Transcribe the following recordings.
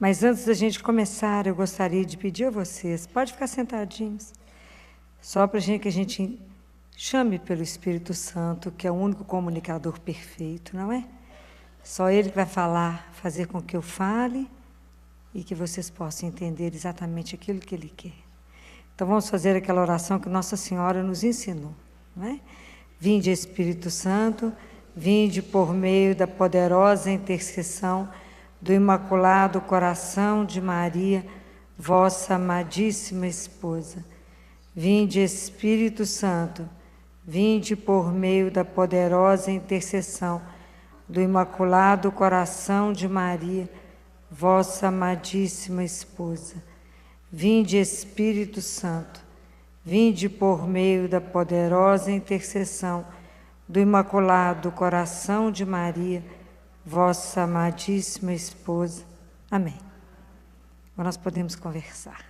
Mas antes da gente começar, eu gostaria de pedir a vocês, pode ficar sentadinhos, só para que a gente chame pelo Espírito Santo, que é o único comunicador perfeito, não é? Só Ele que vai falar, fazer com que eu fale e que vocês possam entender exatamente aquilo que Ele quer. Então vamos fazer aquela oração que Nossa Senhora nos ensinou, não é? Vinde, Espírito Santo, vinde por meio da poderosa intercessão do Imaculado Coração de Maria, vossa amadíssima esposa. Vinde, Espírito Santo, vinde por meio da poderosa intercessão do Imaculado Coração de Maria, vossa amadíssima esposa. Vinde, Espírito Santo, vinde por meio da poderosa intercessão do Imaculado Coração de Maria, vossa amadíssima esposa. Amém. Agora nós podemos conversar.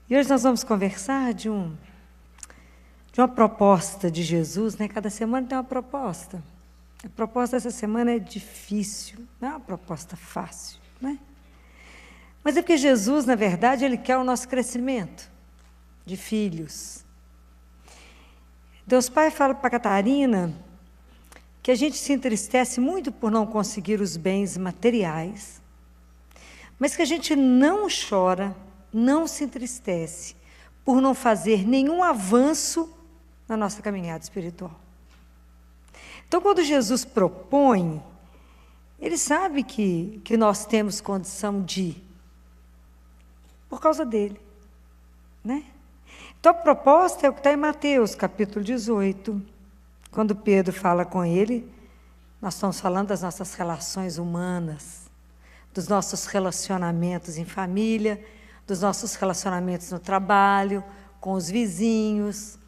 E hoje nós vamos conversar de uma proposta de Jesus, né? Cada semana tem uma proposta. A proposta dessa semana é difícil, não é uma proposta fácil, né? Mas é porque Jesus, na verdade, Ele quer o nosso crescimento de filhos. Deus Pai fala para Catarina que a gente se entristece muito por não conseguir os bens materiais, mas que a gente não chora, não se entristece por não fazer nenhum avanço na nossa caminhada espiritual. Então, quando Jesus propõe, Ele sabe que nós temos condição de, por causa dEle, né? Então, a proposta é o que está em Mateus, capítulo 18, quando Pedro fala com ele, nós estamos falando das nossas relações humanas, dos nossos relacionamentos em família, dos nossos relacionamentos no trabalho, com os vizinhos,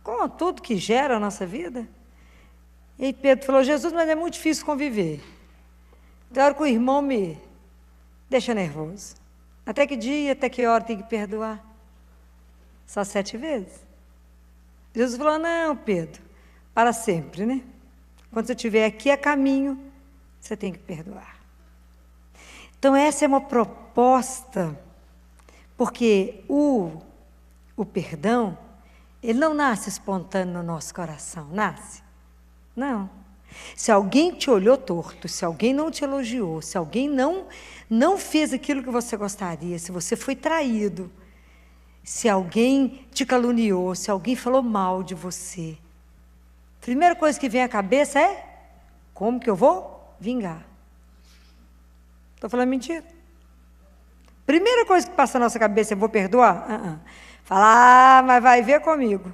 com tudo que gera a nossa vida. E aí Pedro falou, Jesus, mas é muito difícil conviver. Tem hora que o irmão me deixa nervoso. Até que dia, até que hora tem que perdoar? Só 7 vezes? Jesus falou, não, Pedro, para sempre, né? Quando você estiver aqui a caminho, você tem que perdoar. Então, essa é uma proposta, porque o perdão, ele não nasce espontâneo no nosso coração, nasce? Não. Se alguém te olhou torto, se alguém não te elogiou, se alguém não fez aquilo que você gostaria, se você foi traído, se alguém te caluniou, se alguém falou mal de você, a primeira coisa que vem à cabeça é, como que eu vou vingar? Estou falando mentira? Primeira coisa que passa na nossa cabeça é, vou perdoar? Fala, mas vai ver comigo.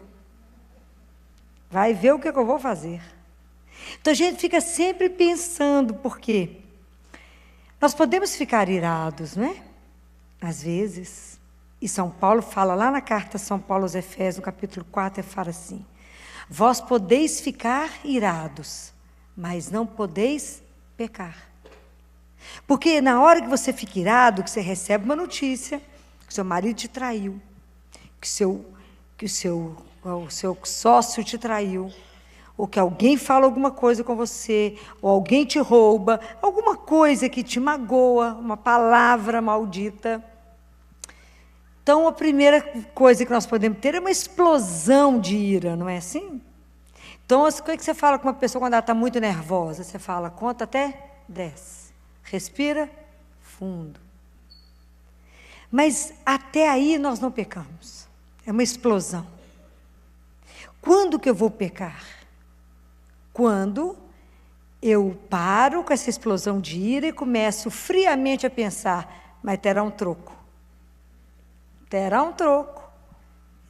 Vai ver o que eu vou fazer. Então a gente fica sempre pensando, por quê? Nós podemos ficar irados, não é? Às vezes. E São Paulo fala lá na carta São Paulo aos Efésios, no capítulo 4, ele fala assim, vós podeis ficar irados, mas não podeis pecar. Porque na hora que você fica irado, que você recebe uma notícia, que seu marido te traiu, que o seu sócio te traiu, ou que alguém fala alguma coisa com você, ou alguém te rouba, alguma coisa que te magoa, uma palavra maldita. Então, a primeira coisa que nós podemos ter é uma explosão de ira, não é assim? Então, o que você fala com uma pessoa quando ela está muito nervosa? Você fala, conta até 10. Respira fundo. Mas até aí nós não pecamos. É uma explosão. Quando que eu vou pecar? Quando eu paro com essa explosão de ira e começo friamente a pensar, mas terá um troco. Terá um troco.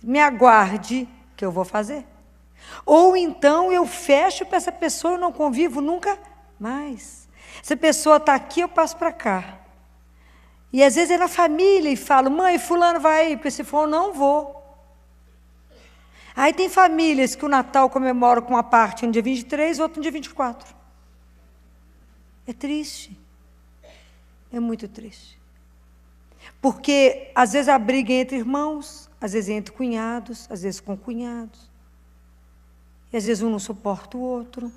Me aguarde que eu vou fazer. Ou então eu fecho para essa pessoa, eu não convivo nunca mais. Essa pessoa está aqui, eu passo para cá. E às vezes é na família e falo, mãe, fulano vai aí, porque se for eu não vou. Aí tem famílias que o Natal comemora com uma parte no dia 23, outro no dia 24. É triste. É muito triste. Porque às vezes a briga é entre irmãos, às vezes é entre cunhados, às vezes com cunhados. E às vezes um não suporta o outro.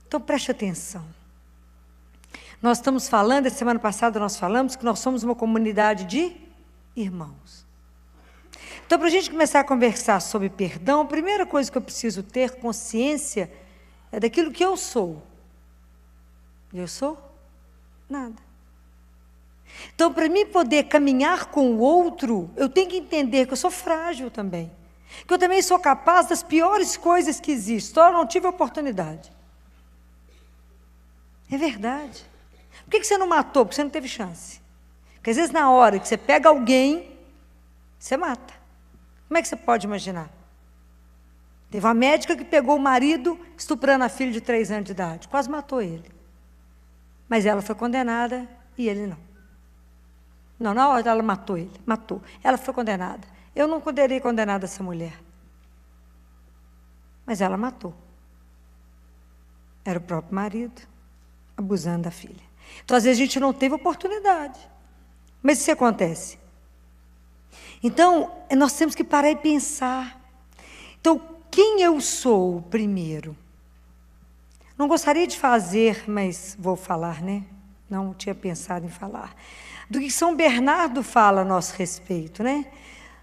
Então preste atenção. Nós estamos falando, essa semana passada nós falamos que nós somos uma comunidade de irmãos. Então, para a gente começar a conversar sobre perdão, a primeira coisa que eu preciso ter consciência é daquilo que eu sou. Eu sou nada. Então, para mim poder caminhar com o outro, eu tenho que entender que eu sou frágil também. Que eu também sou capaz das piores coisas que existem. Só eu não tive oportunidade. É verdade. Por que você não matou? Porque você não teve chance. Porque às vezes na hora que você pega alguém, você mata. Como é que você pode imaginar? Teve uma médica que pegou o marido estuprando a filha de 3 anos de idade. Quase matou ele. Mas ela foi condenada e ele não. Não, na hora ela matou ele. Matou. Ela foi condenada. Eu não poderia condenar essa mulher. Mas ela matou. Era o próprio marido abusando da filha. Então, às vezes, a gente não teve oportunidade. Mas isso acontece. Então, nós temos que parar e pensar. Então, quem eu sou primeiro? Não gostaria de fazer, mas vou falar, né? Não tinha pensado em falar. Do que São Bernardo fala a nosso respeito, né?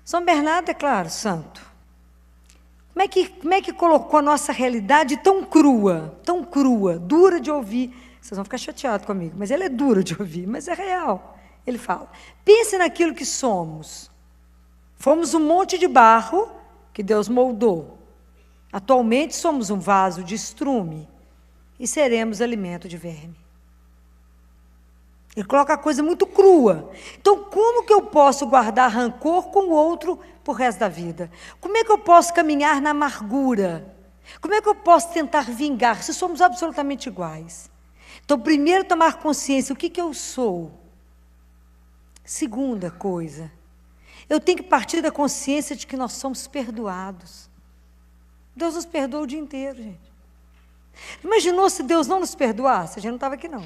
São Bernardo, é claro, santo. Como é que colocou a nossa realidade tão crua, dura de ouvir? Vocês vão ficar chateados comigo, mas ela é dura de ouvir, mas é real. Ele fala, pense naquilo que somos. Fomos um monte de barro que Deus moldou. Atualmente somos um vaso de estrume e seremos alimento de verme. Ele coloca a coisa muito crua. Então, como que eu posso guardar rancor com o outro por resto da vida? Como é que eu posso caminhar na amargura? Como é que eu posso tentar vingar se somos absolutamente iguais? Então, primeiro, tomar consciência, o que eu sou? Segunda coisa, eu tenho que partir da consciência de que nós somos perdoados. Deus nos perdoa o dia inteiro, gente. Imaginou se Deus não nos perdoasse? A gente não estava aqui, não.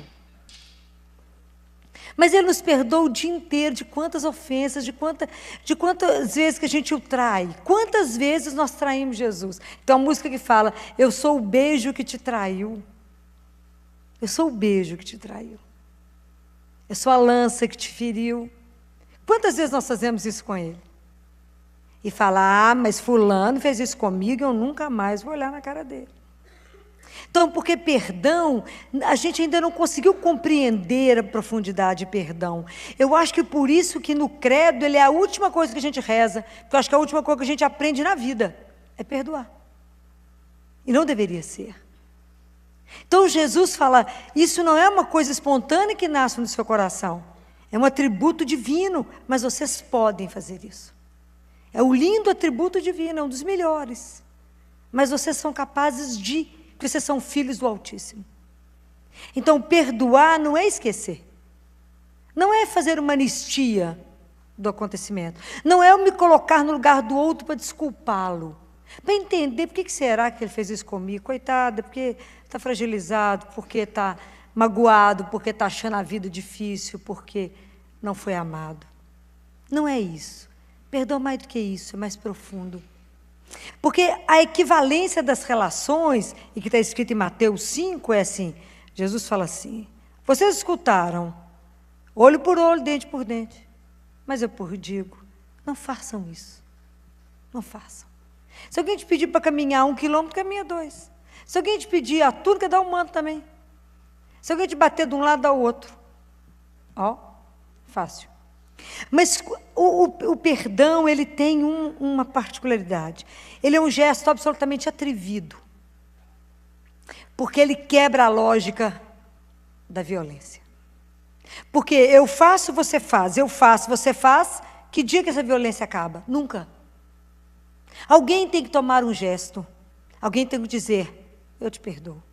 Mas Ele nos perdoa o dia inteiro de quantas ofensas, de quantas vezes que a gente o trai. Quantas vezes nós traímos Jesus? Então, a música que fala, eu sou o beijo que te traiu. Eu sou o beijo que te traiu. Eu sou a lança que te feriu. Quantas vezes nós fazemos isso com Ele? E falar, mas fulano fez isso comigo, eu nunca mais vou olhar na cara dele. Então, porque perdão, a gente ainda não conseguiu compreender a profundidade de perdão. Eu acho que por isso que no credo ele é a última coisa que a gente reza, porque eu acho que é a última coisa que a gente aprende na vida, é perdoar. E não deveria ser. Então Jesus fala, isso não é uma coisa espontânea que nasce no seu coração, é um atributo divino, mas vocês podem fazer isso. É o lindo atributo divino, é um dos melhores. Mas vocês são capazes de, porque vocês são filhos do Altíssimo. Então, perdoar não é esquecer. Não é fazer uma anistia do acontecimento. Não é eu me colocar no lugar do outro para desculpá-lo. Para entender por que será que ele fez isso comigo. Coitada, porque está fragilizado, porque está magoado, porque está achando a vida difícil, porque não foi amado. Não é isso. Perdão mais do que isso, é mais profundo. Porque a equivalência das relações, e que está escrito em Mateus 5, é assim, Jesus fala assim, vocês escutaram, olho por olho, dente por dente, mas eu digo, não façam isso, não façam. Se alguém te pedir para caminhar 1 quilômetro, caminha 2. Se alguém te pedir a túnica, dá um manto também. Se alguém te bater de um lado, dá o outro. Ó, fácil. Mas o perdão, ele tem uma particularidade. Ele é um gesto absolutamente atrevido. Porque ele quebra a lógica da violência. Porque eu faço, você faz, eu faço, você faz, que dia que essa violência acaba? Nunca. Alguém tem que tomar um gesto. Alguém tem que dizer, eu te perdoo.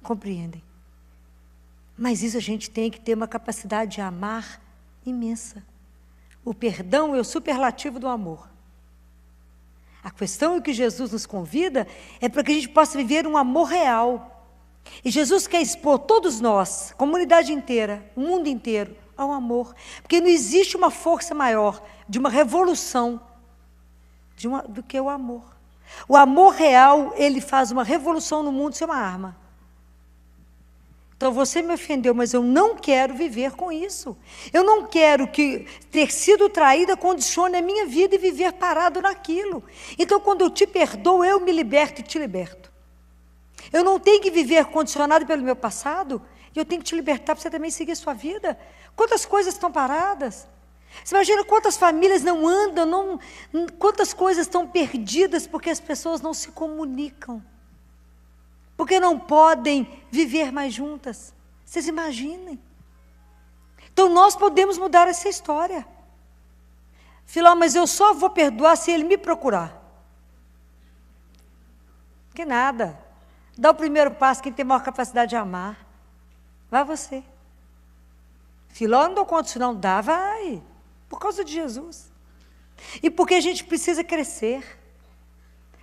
Compreendem? Mas isso a gente tem que ter uma capacidade de amar imensa. O perdão é o superlativo do amor. A questão que Jesus nos convida é para que a gente possa viver um amor real. E Jesus quer expor todos nós, a comunidade inteira, o mundo inteiro, ao amor. Porque não existe uma força maior de uma revolução do que o amor. O amor real, ele faz uma revolução no mundo sem uma arma. Então você me ofendeu, mas eu não quero viver com isso. Eu não quero que ter sido traída condicione a minha vida e viver parado naquilo. Então quando eu te perdoo, eu me liberto e te liberto. Eu não tenho que viver condicionado pelo meu passado, e eu tenho que te libertar para você também seguir a sua vida. Quantas coisas estão paradas? Você imagina quantas famílias não andam, quantas coisas estão perdidas porque as pessoas não se comunicam. Porque não podem viver mais juntas. Vocês imaginem. Então nós podemos mudar essa história. Filó, mas eu só vou perdoar se ele me procurar. Que nada. Dá o primeiro passo, quem tem maior capacidade de amar. Vai você. Filó, não dou conta disso não. Dá, vai. Por causa de Jesus. E porque a gente precisa crescer.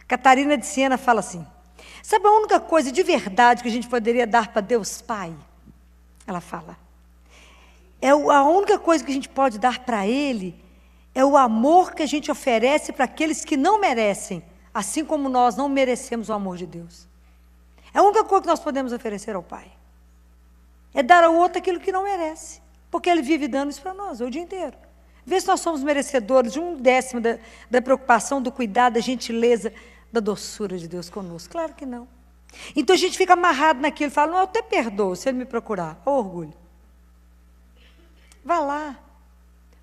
Catarina de Siena fala assim, sabe a única coisa de verdade que a gente poderia dar para Deus Pai? Ela fala, a única coisa que a gente pode dar para Ele é o amor que a gente oferece para aqueles que não merecem, assim como nós não merecemos o amor de Deus. É a única coisa que nós podemos oferecer ao Pai. É dar ao outro aquilo que não merece, porque Ele vive dando isso para nós o dia inteiro. Vê se nós somos merecedores de 1/10 da preocupação, do cuidado, da gentileza, da doçura de Deus conosco. Claro que não. Então a gente fica amarrado naquilo, fala, não, eu até perdoo se ele me procurar. Ó, orgulho. Vá lá.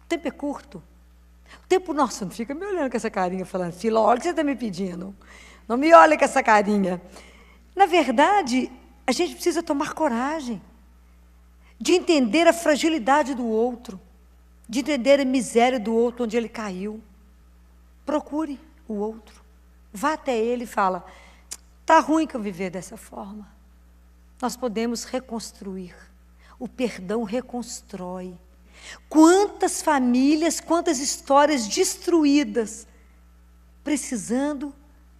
O tempo é curto. O tempo nosso não fica me olhando com essa carinha, falando, Filó, olha o que você está me pedindo. Não me olha com essa carinha. Na verdade, a gente precisa tomar coragem de entender a fragilidade do outro, de entender a miséria do outro, onde ele caiu. Procure o outro. Vá até ele e fala, está ruim que eu viver dessa forma. Nós podemos reconstruir. O perdão reconstrói. Quantas famílias, quantas histórias destruídas, precisando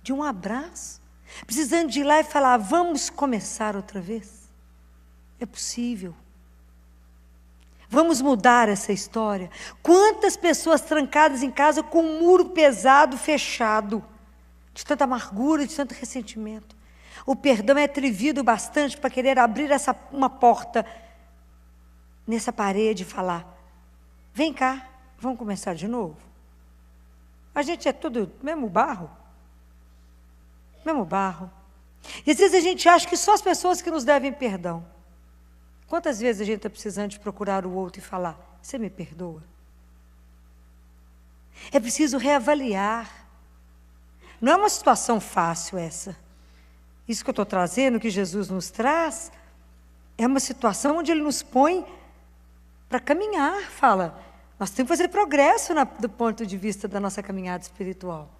de um abraço, precisando de ir lá e falar, vamos começar outra vez? É possível. Vamos mudar essa história. Quantas pessoas trancadas em casa com um muro pesado, fechado, de tanta amargura, de tanto ressentimento. O perdão é atrevido bastante para querer abrir uma porta nessa parede e falar, vem cá, vamos começar de novo. A gente é tudo mesmo barro. Mesmo barro. E às vezes a gente acha que só as pessoas que nos devem perdão. Quantas vezes a gente está precisando de procurar o outro e falar, você me perdoa? É preciso reavaliar. Não é uma situação fácil essa. Isso que eu estou trazendo, que Jesus nos traz, é uma situação onde Ele nos põe para caminhar, fala. Nós temos que fazer progresso do ponto de vista da nossa caminhada espiritual.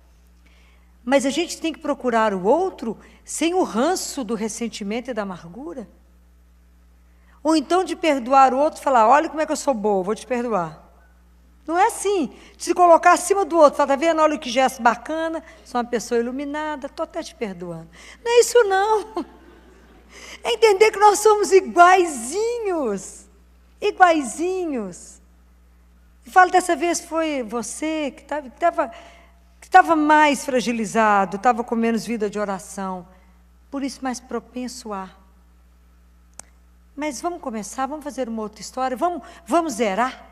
Mas a gente tem que procurar o outro sem o ranço do ressentimento e da amargura. Ou então de perdoar o outro e falar, olha como é que eu sou boa, vou te perdoar. Não é assim, de se colocar acima do outro, fala, está vendo, olha que gesto bacana, sou uma pessoa iluminada, estou até te perdoando. Não é isso não. É entender que nós somos iguaizinhos. Iguaizinhos. E falo, dessa vez foi você que estava mais fragilizado, estava com menos vida de oração, por isso mais propenso a. Mas vamos começar, vamos fazer uma outra história, vamos zerar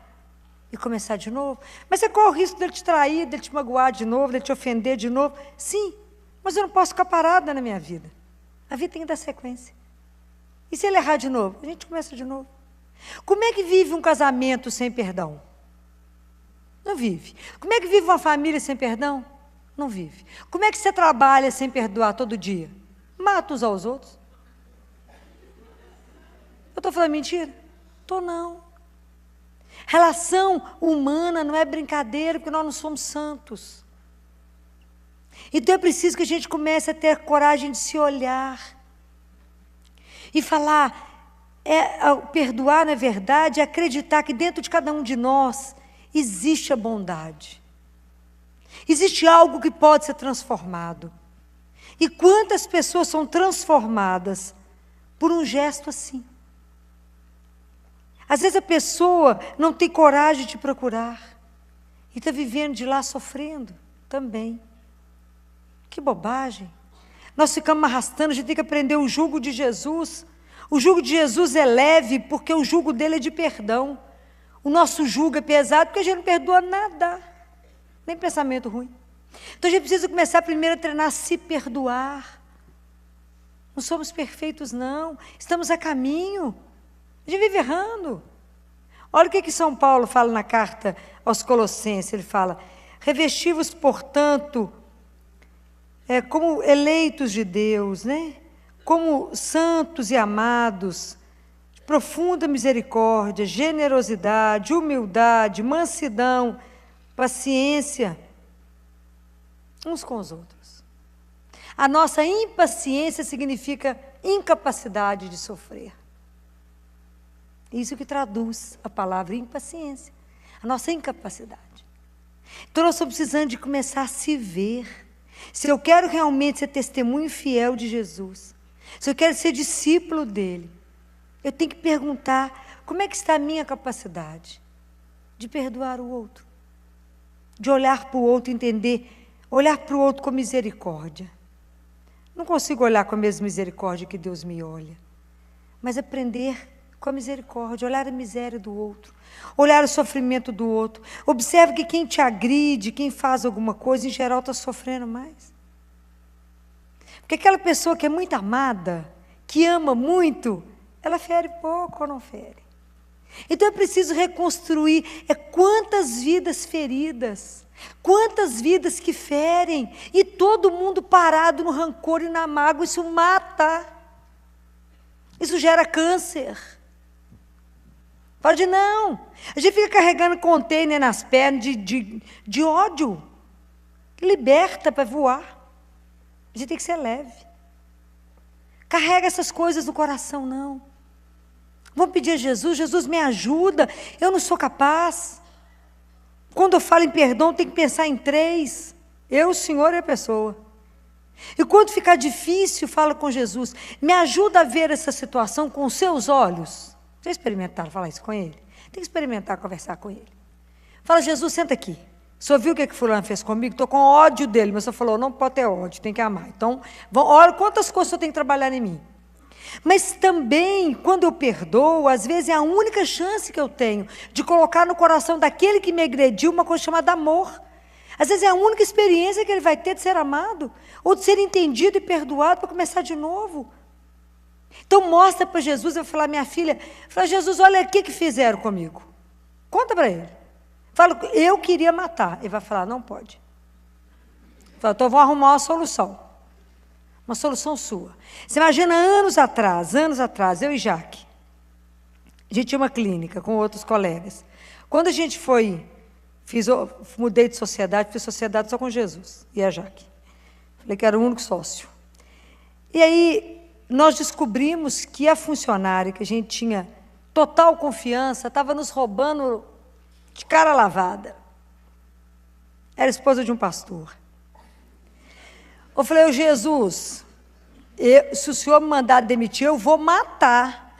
e começar de novo. Mas qual é o risco dele te trair, dele te magoar de novo, dele te ofender de novo? Sim, mas eu não posso ficar parada na minha vida. A vida tem que dar sequência. E se ele errar de novo? A gente começa de novo. Como é que vive um casamento sem perdão? Não vive. Como é que vive uma família sem perdão? Não vive. Como é que você trabalha sem perdoar todo dia? Mata uns aos outros. Eu estou falando mentira? Estou não. Relação humana não é brincadeira, porque nós não somos santos. Então é preciso que a gente comece a ter coragem de se olhar e falar, perdoar na verdade, é acreditar que dentro de cada um de nós existe a bondade. Existe algo que pode ser transformado. E quantas pessoas são transformadas por um gesto assim? Às vezes a pessoa não tem coragem de procurar e está vivendo de lá sofrendo também. Que bobagem. Nós ficamos arrastando, a gente tem que aprender o jugo de Jesus. O jugo de Jesus é leve porque o jugo dele é de perdão. O nosso jugo é pesado porque a gente não perdoa nada, nem pensamento ruim. Então a gente precisa começar primeiro a treinar a se perdoar. Não somos perfeitos, não. Estamos a caminho. A gente vive errando. Olha o que São Paulo fala na carta aos Colossenses. Ele fala: revesti-vos, portanto, como eleitos de Deus, né? Como santos e amados, de profunda misericórdia, generosidade, humildade, mansidão, paciência, uns com os outros. A nossa impaciência significa incapacidade de sofrer. Isso que traduz a palavra impaciência, a nossa incapacidade. Então nós estamos precisando de começar a se ver. Se eu quero realmente ser testemunho fiel de Jesus, se eu quero ser discípulo dele, eu tenho que perguntar: como é que está a minha capacidade de perdoar o outro? De olhar para o outro e entender, olhar para o outro com misericórdia. Não consigo olhar com a mesma misericórdia que Deus me olha, mas aprender com a misericórdia, olhar a miséria do outro, olhar o sofrimento do outro. Observe que quem te agride, quem faz alguma coisa, em geral está sofrendo mais. Porque aquela pessoa que é muito amada, que ama muito, ela fere pouco ou não fere. Então é preciso reconstruir quantas vidas feridas, quantas vidas que ferem, e todo mundo parado no rancor e na mágoa. Isso mata, isso gera câncer. Pode não. A gente fica carregando container nas pernas de ódio. Liberta para voar. A gente tem que ser leve. Carrega essas coisas no coração, não. Vamos pedir a Jesus: Jesus, me ajuda, eu não sou capaz. Quando eu falo em perdão, tem que pensar em 3. Eu, o Senhor e a pessoa. E quando ficar difícil, fala com Jesus: me ajuda a ver essa situação com os seus olhos. Vocês experimentaram falar isso com ele? Tem que experimentar conversar com ele. Fala: Jesus, senta aqui. O senhor viu o que fulano fez comigo? Estou com ódio dele, mas o senhor falou: não pode ter ódio, tem que amar. Então, olha quantas coisas o senhor tem que trabalhar em mim. Mas também, quando eu perdoo, às vezes é a única chance que eu tenho de colocar no coração daquele que me agrediu uma coisa chamada amor. Às vezes é a única experiência que ele vai ter de ser amado, ou de ser entendido e perdoado para começar de novo. Então mostra para Jesus. Eu vou falar: minha filha, fala: Jesus, olha o que fizeram comigo. Conta para ele. Fala: eu queria matar. Ele vai falar: não pode. Fala: então vou arrumar uma solução sua. Você imagina anos atrás, eu e Jaque, a gente tinha uma clínica com outros colegas. Quando a gente mudei de sociedade, fiz sociedade só com Jesus e a Jaque. Falei que era o único sócio. E aí nós descobrimos que a funcionária que a gente tinha total confiança estava nos roubando de cara lavada. Era esposa de um pastor. Eu falei: Jesus, se o senhor me mandar demitir, eu vou matar.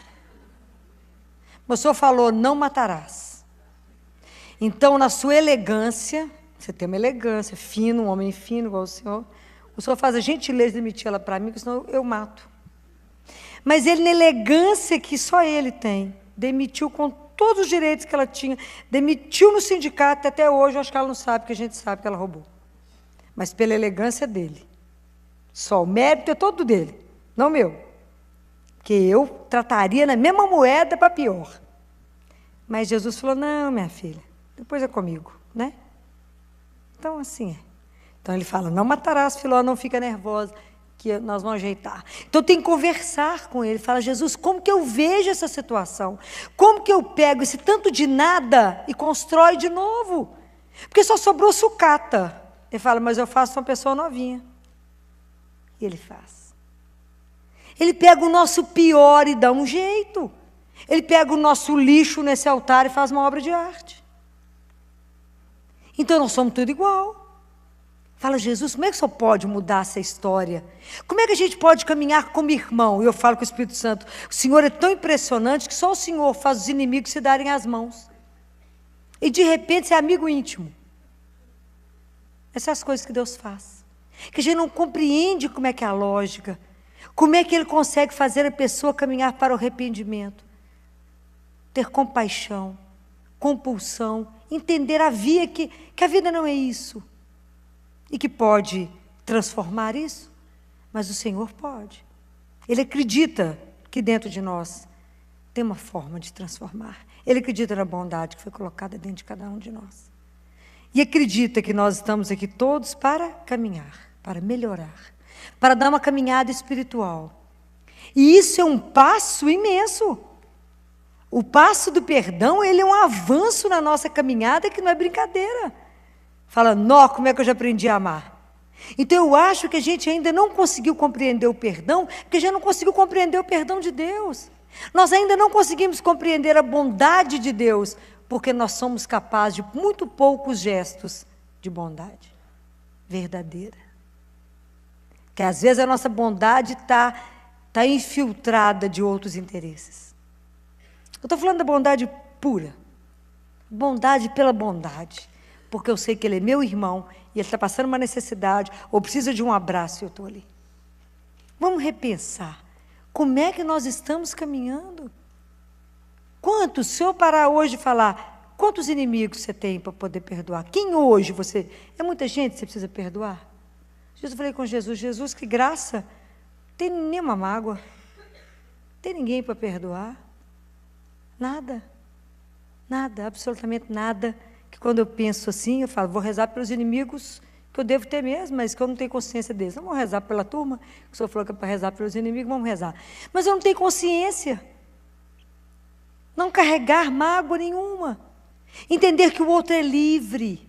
Mas o senhor falou: não matarás. Então, na sua elegância, você tem uma elegância, fino, um homem fino igual o senhor faz a gentileza de demitir ela para mim, porque senão eu mato. Mas ele, na elegância que só ele tem, demitiu com todos os direitos que ela tinha, demitiu no sindicato. Até hoje, eu acho que ela não sabe, porque a gente sabe que ela roubou. Mas pela elegância dele. Só o mérito é todo dele, não meu. Porque eu trataria na mesma moeda para pior. Mas Jesus falou: não, minha filha, depois é comigo, né? Então, assim é. Então, ele fala: não matarás, Filó, não fica nervosa, que nós vamos ajeitar. Então, tem que conversar com ele. Fala: Jesus, como que eu vejo essa situação? Como que eu pego esse tanto de nada e constrói de novo? Porque só sobrou sucata. Ele fala: mas eu faço uma pessoa novinha. E ele faz. Ele pega o nosso pior e dá um jeito. Ele pega o nosso lixo nesse altar e faz uma obra de arte. Então, nós somos tudo igual. Fala: Jesus, como é que o senhor pode mudar essa história? Como é que a gente pode caminhar como irmão? E eu falo com o Espírito Santo: o Senhor é tão impressionante que só o Senhor faz os inimigos se darem as mãos. E de repente você é amigo íntimo. Essas coisas que Deus faz. Que a gente não compreende como é que é a lógica. Como é que Ele consegue fazer a pessoa caminhar para o arrependimento? Ter compaixão, compulsão, entender a via que a vida não é isso. E que pode transformar isso, mas o Senhor pode. Ele acredita que dentro de nós tem uma forma de transformar. Ele acredita na bondade que foi colocada dentro de cada um de nós. E acredita que nós estamos aqui todos para caminhar, para melhorar, para dar uma caminhada espiritual. E isso é um passo imenso. O passo do perdão, ele é um avanço na nossa caminhada que não é brincadeira. Fala, nó, como é que eu já aprendi a amar? Então eu acho que a gente ainda não conseguiu compreender o perdão, porque já não conseguiu compreender o perdão de Deus. Nós ainda não conseguimos compreender a bondade de Deus, porque nós somos capazes de muito poucos gestos de bondade verdadeira. Que às vezes a nossa bondade está infiltrada de outros interesses. Eu estou falando da bondade pura. Bondade pela bondade. Porque eu sei que ele é meu irmão e ele está passando uma necessidade ou precisa de um abraço e eu estou ali. Vamos repensar. Como é que nós estamos caminhando? Quantos, se eu parar hoje e falar, quantos inimigos você tem para poder perdoar? Quem hoje você... É muita gente que você precisa perdoar? Eu falei com Jesus, Jesus, que graça, não tem nenhuma mágoa, não tem ninguém para perdoar. Nada, nada, absolutamente nada, que quando eu penso assim, eu falo, vou rezar pelos inimigos que eu devo ter mesmo, mas que eu não tenho consciência deles. Não vou rezar pela turma, que o senhor falou que é para rezar pelos inimigos, vamos rezar. Mas eu não tenho consciência. Não carregar mágoa nenhuma. Entender que o outro é livre.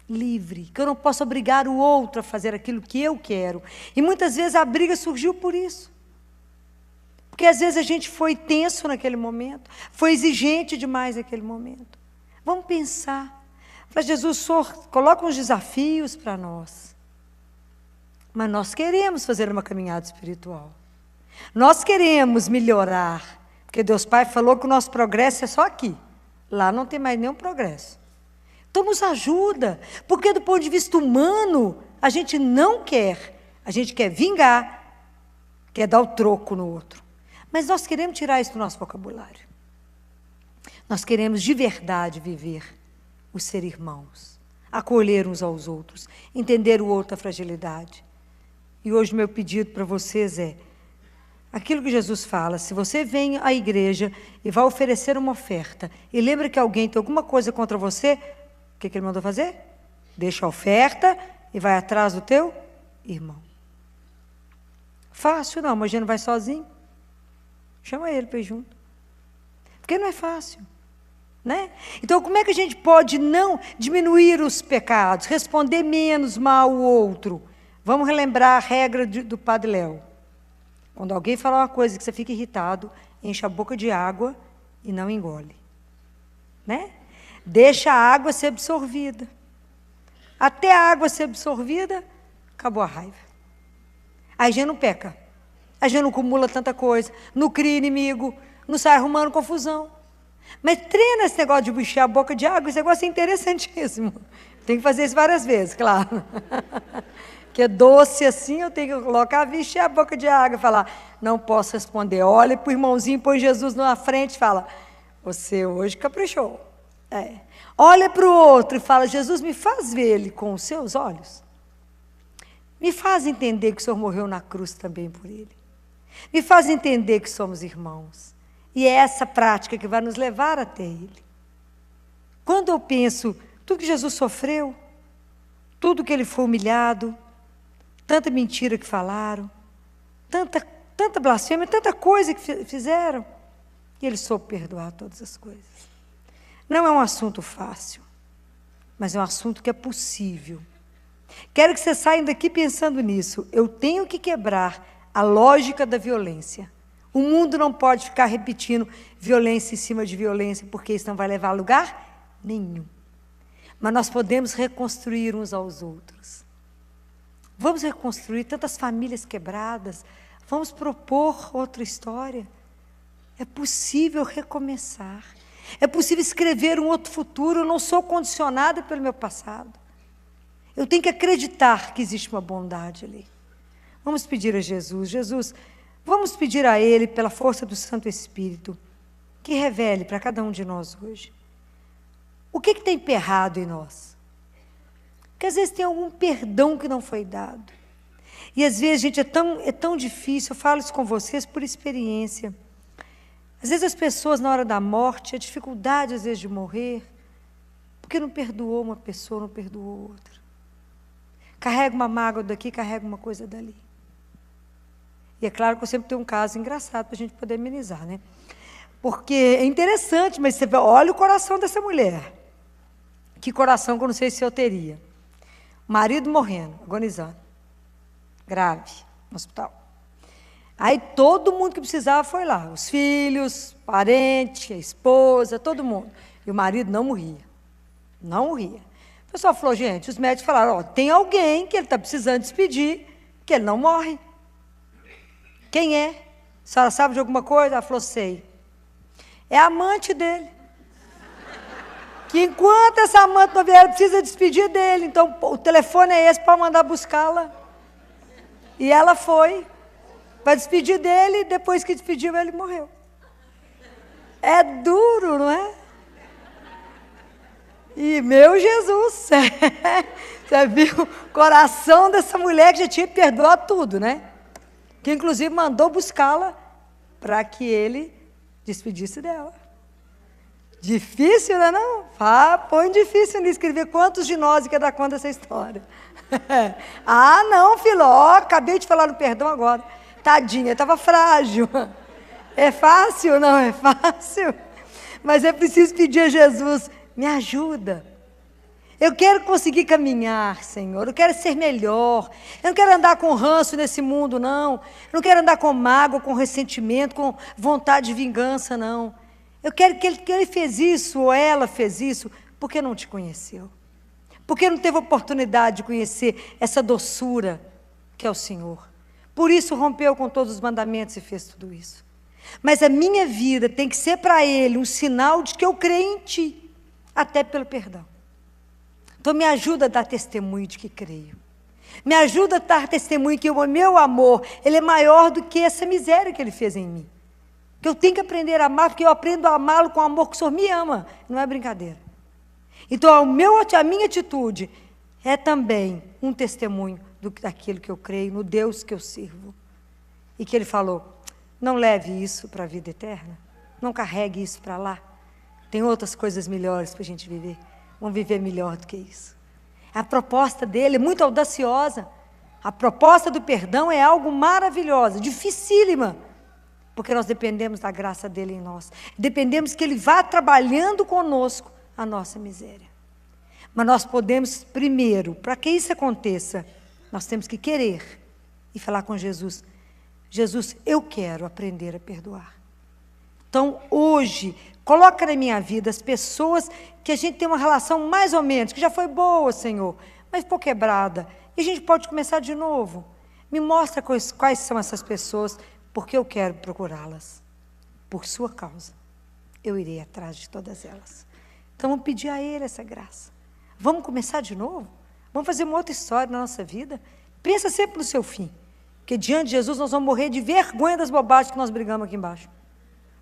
Livre. Que eu não posso obrigar o outro a fazer aquilo que eu quero. E muitas vezes a briga surgiu por isso. Porque às vezes a gente foi tenso naquele momento, foi exigente demais naquele momento. Vamos pensar. Para Jesus, o Senhor coloca uns desafios para nós. Mas nós queremos fazer uma caminhada espiritual. Nós queremos melhorar. Porque Deus Pai falou que o nosso progresso é só aqui. Lá não tem mais nenhum progresso. Então nos ajuda. Porque do ponto de vista humano, a gente não quer. A gente quer vingar, quer dar o troco no outro. Mas nós queremos tirar isso do nosso vocabulário. Nós queremos de verdade viver o ser irmãos, acolher uns aos outros, entender o outro a fragilidade. E hoje meu pedido para vocês é, aquilo que Jesus fala, se você vem à igreja e vai oferecer uma oferta, e lembra que alguém tem alguma coisa contra você, o que ele mandou fazer? Deixa a oferta e vai atrás do teu irmão. Fácil não, mas a gente não vai sozinho. Chama ele para ir junto. Porque não é fácil. Né? Então, como é que a gente pode não diminuir os pecados, responder menos mal o outro? Vamos relembrar a regra do Padre Léo. Quando alguém falar uma coisa que você fica irritado, enche a boca de água e não engole. Né? Deixa a água ser absorvida. Até a água ser absorvida, acabou a raiva. Aí a gente não peca. A gente não acumula tanta coisa, não cria inimigo, não sai arrumando confusão. Mas treina esse negócio de encher a boca de água, esse negócio é interessantíssimo. Tem que fazer isso várias vezes, claro. Que é doce assim, eu tenho que colocar, encher a boca de água e falar, não posso responder. Olha para o irmãozinho, põe Jesus na frente e fala, você hoje caprichou. Olha para o outro e fala, Jesus, me faz ver ele com os seus olhos. Me faz entender que o Senhor morreu na cruz também por ele. Me faz entender que somos irmãos. E é essa prática que vai nos levar até ele. Quando eu penso, tudo que Jesus sofreu, tudo que ele foi humilhado, tanta mentira que falaram, tanta blasfêmia, tanta coisa que fizeram, e ele soube perdoar todas as coisas. Não é um assunto fácil, mas é um assunto que é possível. Quero que vocês saiam daqui pensando nisso. Eu tenho que quebrar a lógica da violência. O mundo não pode ficar repetindo violência em cima de violência, porque isso não vai levar a lugar nenhum. Mas nós podemos reconstruir uns aos outros. Vamos reconstruir tantas famílias quebradas. Vamos propor outra história. É possível recomeçar. É possível escrever um outro futuro. Eu não sou condicionada pelo meu passado. Eu tenho que acreditar que existe uma bondade ali. Vamos pedir a Jesus. Jesus, vamos pedir a Ele, pela força do Santo Espírito, que revele para cada um de nós hoje. O que tem emperrado em nós? Porque às vezes tem algum perdão que não foi dado. E às vezes, gente, é tão difícil, eu falo isso com vocês por experiência. Às vezes as pessoas, na hora da morte, a dificuldade às vezes de morrer, porque não perdoou uma pessoa, não perdoou outra. Carrega uma mágoa daqui, carrega uma coisa dali. E é claro que eu sempre tenho um caso engraçado para a gente poder amenizar, né? Porque é interessante, mas você olha o coração dessa mulher. Que coração que eu não sei se eu teria. O marido morrendo, agonizando. Grave, no hospital. Aí todo mundo que precisava foi lá. Os filhos, parentes, a esposa, todo mundo. E o marido não morria. Não morria. O pessoal falou, gente, os médicos falaram, ó, tem alguém que ele está precisando despedir, que ele não morre. Quem é? A senhora sabe de alguma coisa? Ela falou, sei. É a amante dele. Que enquanto essa amante não vier, precisa despedir dele. Então, o telefone é esse para mandar buscá-la. E ela foi para despedir dele, e depois que despediu, ele morreu. É duro, não é? E, meu Jesus, você viu o coração dessa mulher que já tinha perdoado tudo, né? Que inclusive mandou buscá-la para que ele despedisse dela. Difícil, não é não? Põe difícil nisso, queria ver quantos de nós quer dar conta dessa história. Ah, não, filho, acabei de falar no perdão agora. Tadinha, estava frágil. É fácil? Não é fácil. Mas é preciso pedir a Jesus, me ajuda. Eu quero conseguir caminhar, Senhor. Eu quero ser melhor. Eu não quero andar com ranço nesse mundo, não. Eu não quero andar com mágoa, com ressentimento, com vontade de vingança, não. Eu quero que ele fez isso, ou ela fez isso, porque não te conheceu. Porque não teve oportunidade de conhecer essa doçura que é o Senhor. Por isso rompeu com todos os mandamentos e fez tudo isso. Mas a minha vida tem que ser para Ele um sinal de que eu creio em Ti, até pelo perdão. Então me ajuda a dar testemunho de que creio. Me ajuda a dar testemunho que o meu amor, ele é maior do que essa miséria que Ele fez em mim. Que eu tenho que aprender a amar, porque eu aprendo a amá-lo com o amor que o Senhor me ama. Não é brincadeira. Então a minha atitude é também um testemunho daquilo que eu creio, no Deus que eu sirvo. E que Ele falou, não leve isso para a vida eterna. Não carregue isso para lá. Tem outras coisas melhores para a gente viver. Vamos viver melhor do que isso. A proposta dele é muito audaciosa. A proposta do perdão é algo maravilhoso, dificílima. Porque nós dependemos da graça dele em nós. Dependemos que ele vá trabalhando conosco a nossa miséria. Mas nós podemos, primeiro, para que isso aconteça, nós temos que querer e falar com Jesus. Jesus, eu quero aprender a perdoar. Então, hoje, coloca na minha vida as pessoas que a gente tem uma relação mais ou menos, que já foi boa, Senhor, mas ficou quebrada. E a gente pode começar de novo. Me mostra quais são essas pessoas, porque eu quero procurá-las. Por sua causa, eu irei atrás de todas elas. Então, vamos pedir a Ele essa graça. Vamos começar de novo? Vamos fazer uma outra história na nossa vida? Pensa sempre no seu fim. Porque diante de Jesus nós vamos morrer de vergonha das bobagens que nós brigamos aqui embaixo.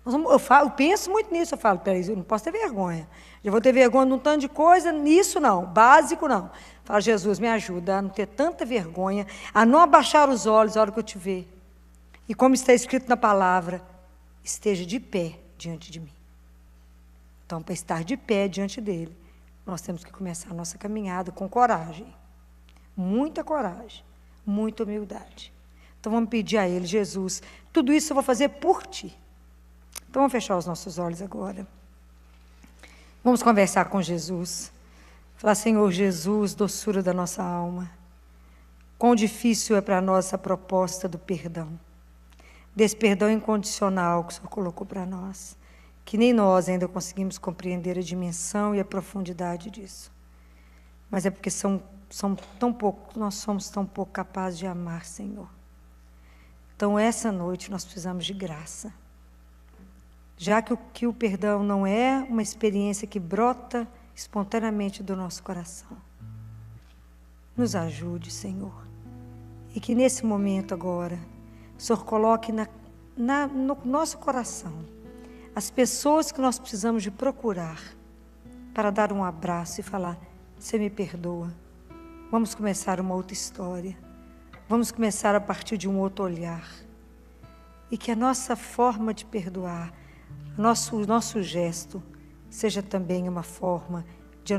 Eu penso muito nisso, eu falo, peraí, eu não posso ter vergonha. Eu vou ter vergonha de um tanto de coisa, nisso não, básico não. Fala, Jesus, me ajuda a não ter tanta vergonha, a não abaixar os olhos na hora que eu te ver. E como está escrito na palavra, esteja de pé diante de mim. Então, para estar de pé diante dele, nós temos que começar a nossa caminhada com coragem. Muita coragem, muita humildade. Então, vamos pedir a ele, Jesus, tudo isso eu vou fazer por ti. Então, vamos fechar os nossos olhos agora. Vamos conversar com Jesus. Falar, Senhor Jesus, doçura da nossa alma. Quão difícil é para nós a proposta do perdão. Desse perdão incondicional que o Senhor colocou para nós. Que nem nós ainda conseguimos compreender a dimensão e a profundidade disso. Mas é porque nós somos tão pouco capazes de amar, Senhor. Então, essa noite nós precisamos de graça. Já que o perdão não é uma experiência que brota espontaneamente do nosso coração. Nos ajude, Senhor. E que nesse momento agora, o Senhor coloque no nosso coração as pessoas que nós precisamos de procurar para dar um abraço e falar: você me perdoa, vamos começar uma outra história, vamos começar a partir de um outro olhar. E que a nossa forma de perdoar, o nosso gesto, seja também uma forma de...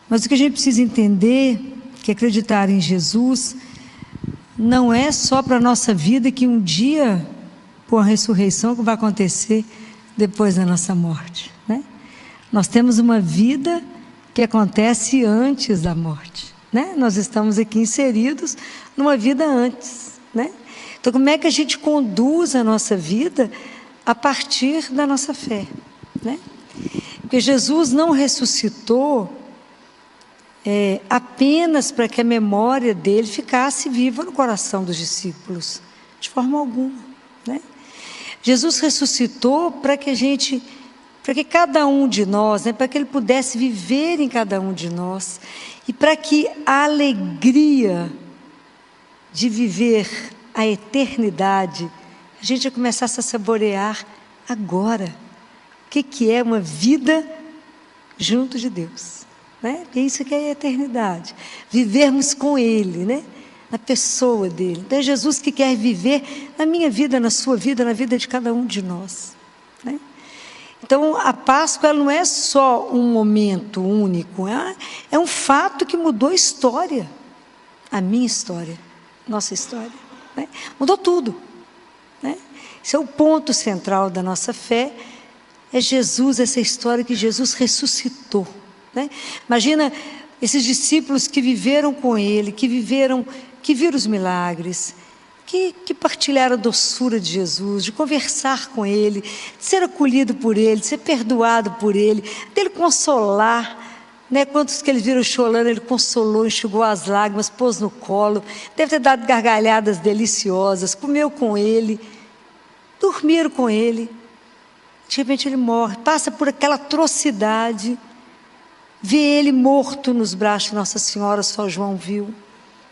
Mas o que a gente precisa entender, que acreditar em Jesus não é só para a nossa vida, que um dia, por a ressurreição, que vai acontecer depois da nossa morte, né? Nós temos uma vida que acontece antes da morte, né? Nós estamos aqui inseridos numa vida antes, né? Então, como é que a gente conduz a nossa vida a partir da nossa fé, né? Porque Jesus não ressuscitou apenas para que a memória dele ficasse viva no coração dos discípulos, de forma alguma, né? Jesus ressuscitou para que cada um de nós, né, para que ele pudesse viver em cada um de nós, e para que a alegria de viver a eternidade, a gente começasse a saborear agora. O que é uma vida junto de Deus, né? E isso que é a eternidade, vivermos com Ele, né? Na pessoa dele. Então é Jesus que quer viver na minha vida, na sua vida, na vida de cada um de nós, né? Então a Páscoa, ela não é só um momento único, é um fato que mudou a história, a minha história, nossa história, né? Mudou tudo, né? Esse é o ponto central da nossa fé, é Jesus, essa história que Jesus ressuscitou, né? Imagina esses discípulos que viveram com Ele, que viram os milagres, que partilharam a doçura de Jesus, de conversar com Ele, de ser acolhido por Ele, de ser perdoado por Ele, dele consolar, né? Quantos que eles viram chorando, Ele consolou, enxugou as lágrimas, pôs no colo, deve ter dado gargalhadas deliciosas, comeu com Ele, dormiram com Ele. De repente Ele morre, passa por aquela atrocidade, vê Ele morto nos braços de Nossa Senhora, só João viu,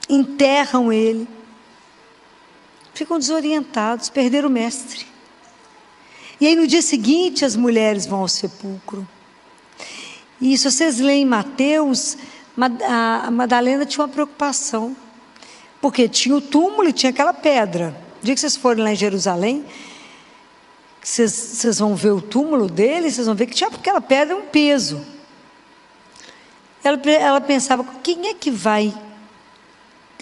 enterram Ele, ficam desorientados, perderam o mestre. E aí no dia seguinte as mulheres vão ao sepulcro. E se vocês leem Mateus, a Madalena tinha uma preocupação, porque tinha o túmulo e tinha aquela pedra. No dia que vocês forem lá em Jerusalém, vocês vão ver o túmulo dele, vocês vão ver que tinha aquela pedra, um peso. Ela pensava: quem é que vai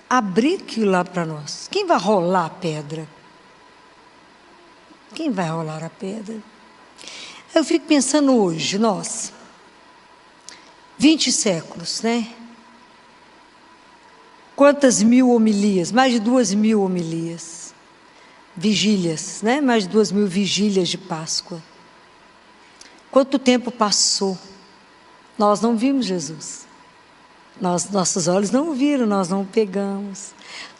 abrir aquilo lá para nós? Quem vai rolar a pedra? Quem vai rolar a pedra? Eu fico pensando hoje, nós, 20 séculos, né? Quantas mil homilias? Mais de 2.000 homilias. Vigílias, né? Mais de 2.000 vigílias de Páscoa. Quanto tempo passou? Nós não vimos Jesus. Nossos olhos não o viram, nós não o pegamos.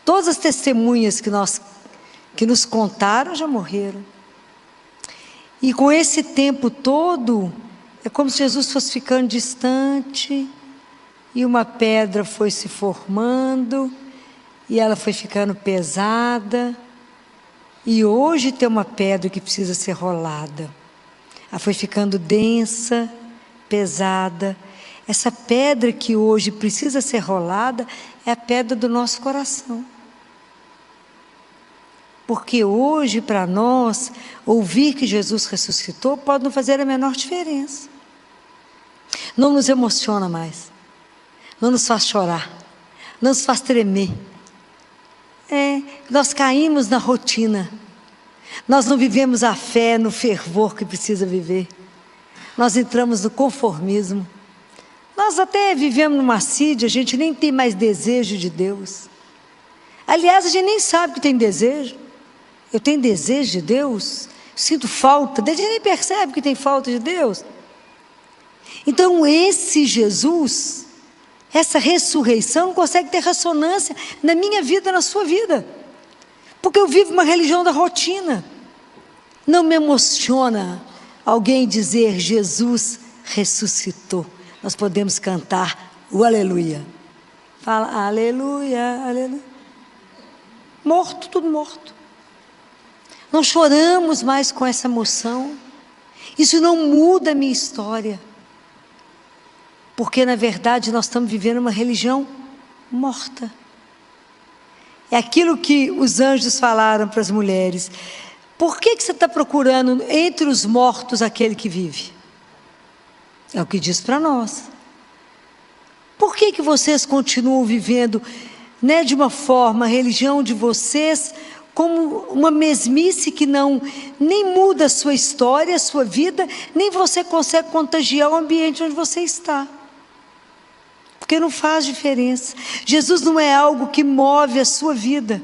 Todas as testemunhas que nos contaram já morreram. E com esse tempo todo, é como se Jesus fosse ficando distante, e uma pedra foi se formando, e ela foi ficando pesada, e hoje tem uma pedra que precisa ser rolada. Ela foi ficando densa, pesada. Essa pedra que hoje precisa ser rolada é a pedra do nosso coração. Porque hoje, para nós, ouvir que Jesus ressuscitou pode não fazer a menor diferença. Não nos emociona mais, não nos faz chorar, não nos faz tremer. Nós caímos na rotina, nós não vivemos a fé no fervor que precisa viver, nós entramos no conformismo, nós até vivemos numa assídia, a gente nem tem mais desejo de Deus. Aliás, a gente nem sabe que tem desejo. Eu tenho desejo de Deus, sinto falta, a gente nem percebe que tem falta de Deus. Então esse Jesus, essa ressurreição não consegue ter ressonância na minha vida, na sua vida, porque eu vivo uma religião da rotina. Não me emociona alguém dizer: Jesus ressuscitou. Nós podemos cantar o aleluia. Fala aleluia, aleluia. Morto, tudo morto. Não choramos mais com essa emoção. Isso não muda a minha história. Porque, na verdade, nós estamos vivendo uma religião morta. É aquilo que os anjos falaram para as mulheres. Por que você está procurando entre os mortos aquele que vive? É o que diz para nós. Por que vocês continuam vivendo, né, de uma forma, a religião de vocês, como uma mesmice que nem muda a sua história, a sua vida, nem você consegue contagiar o ambiente onde você está? Porque não faz diferença. Jesus não é algo que move a sua vida.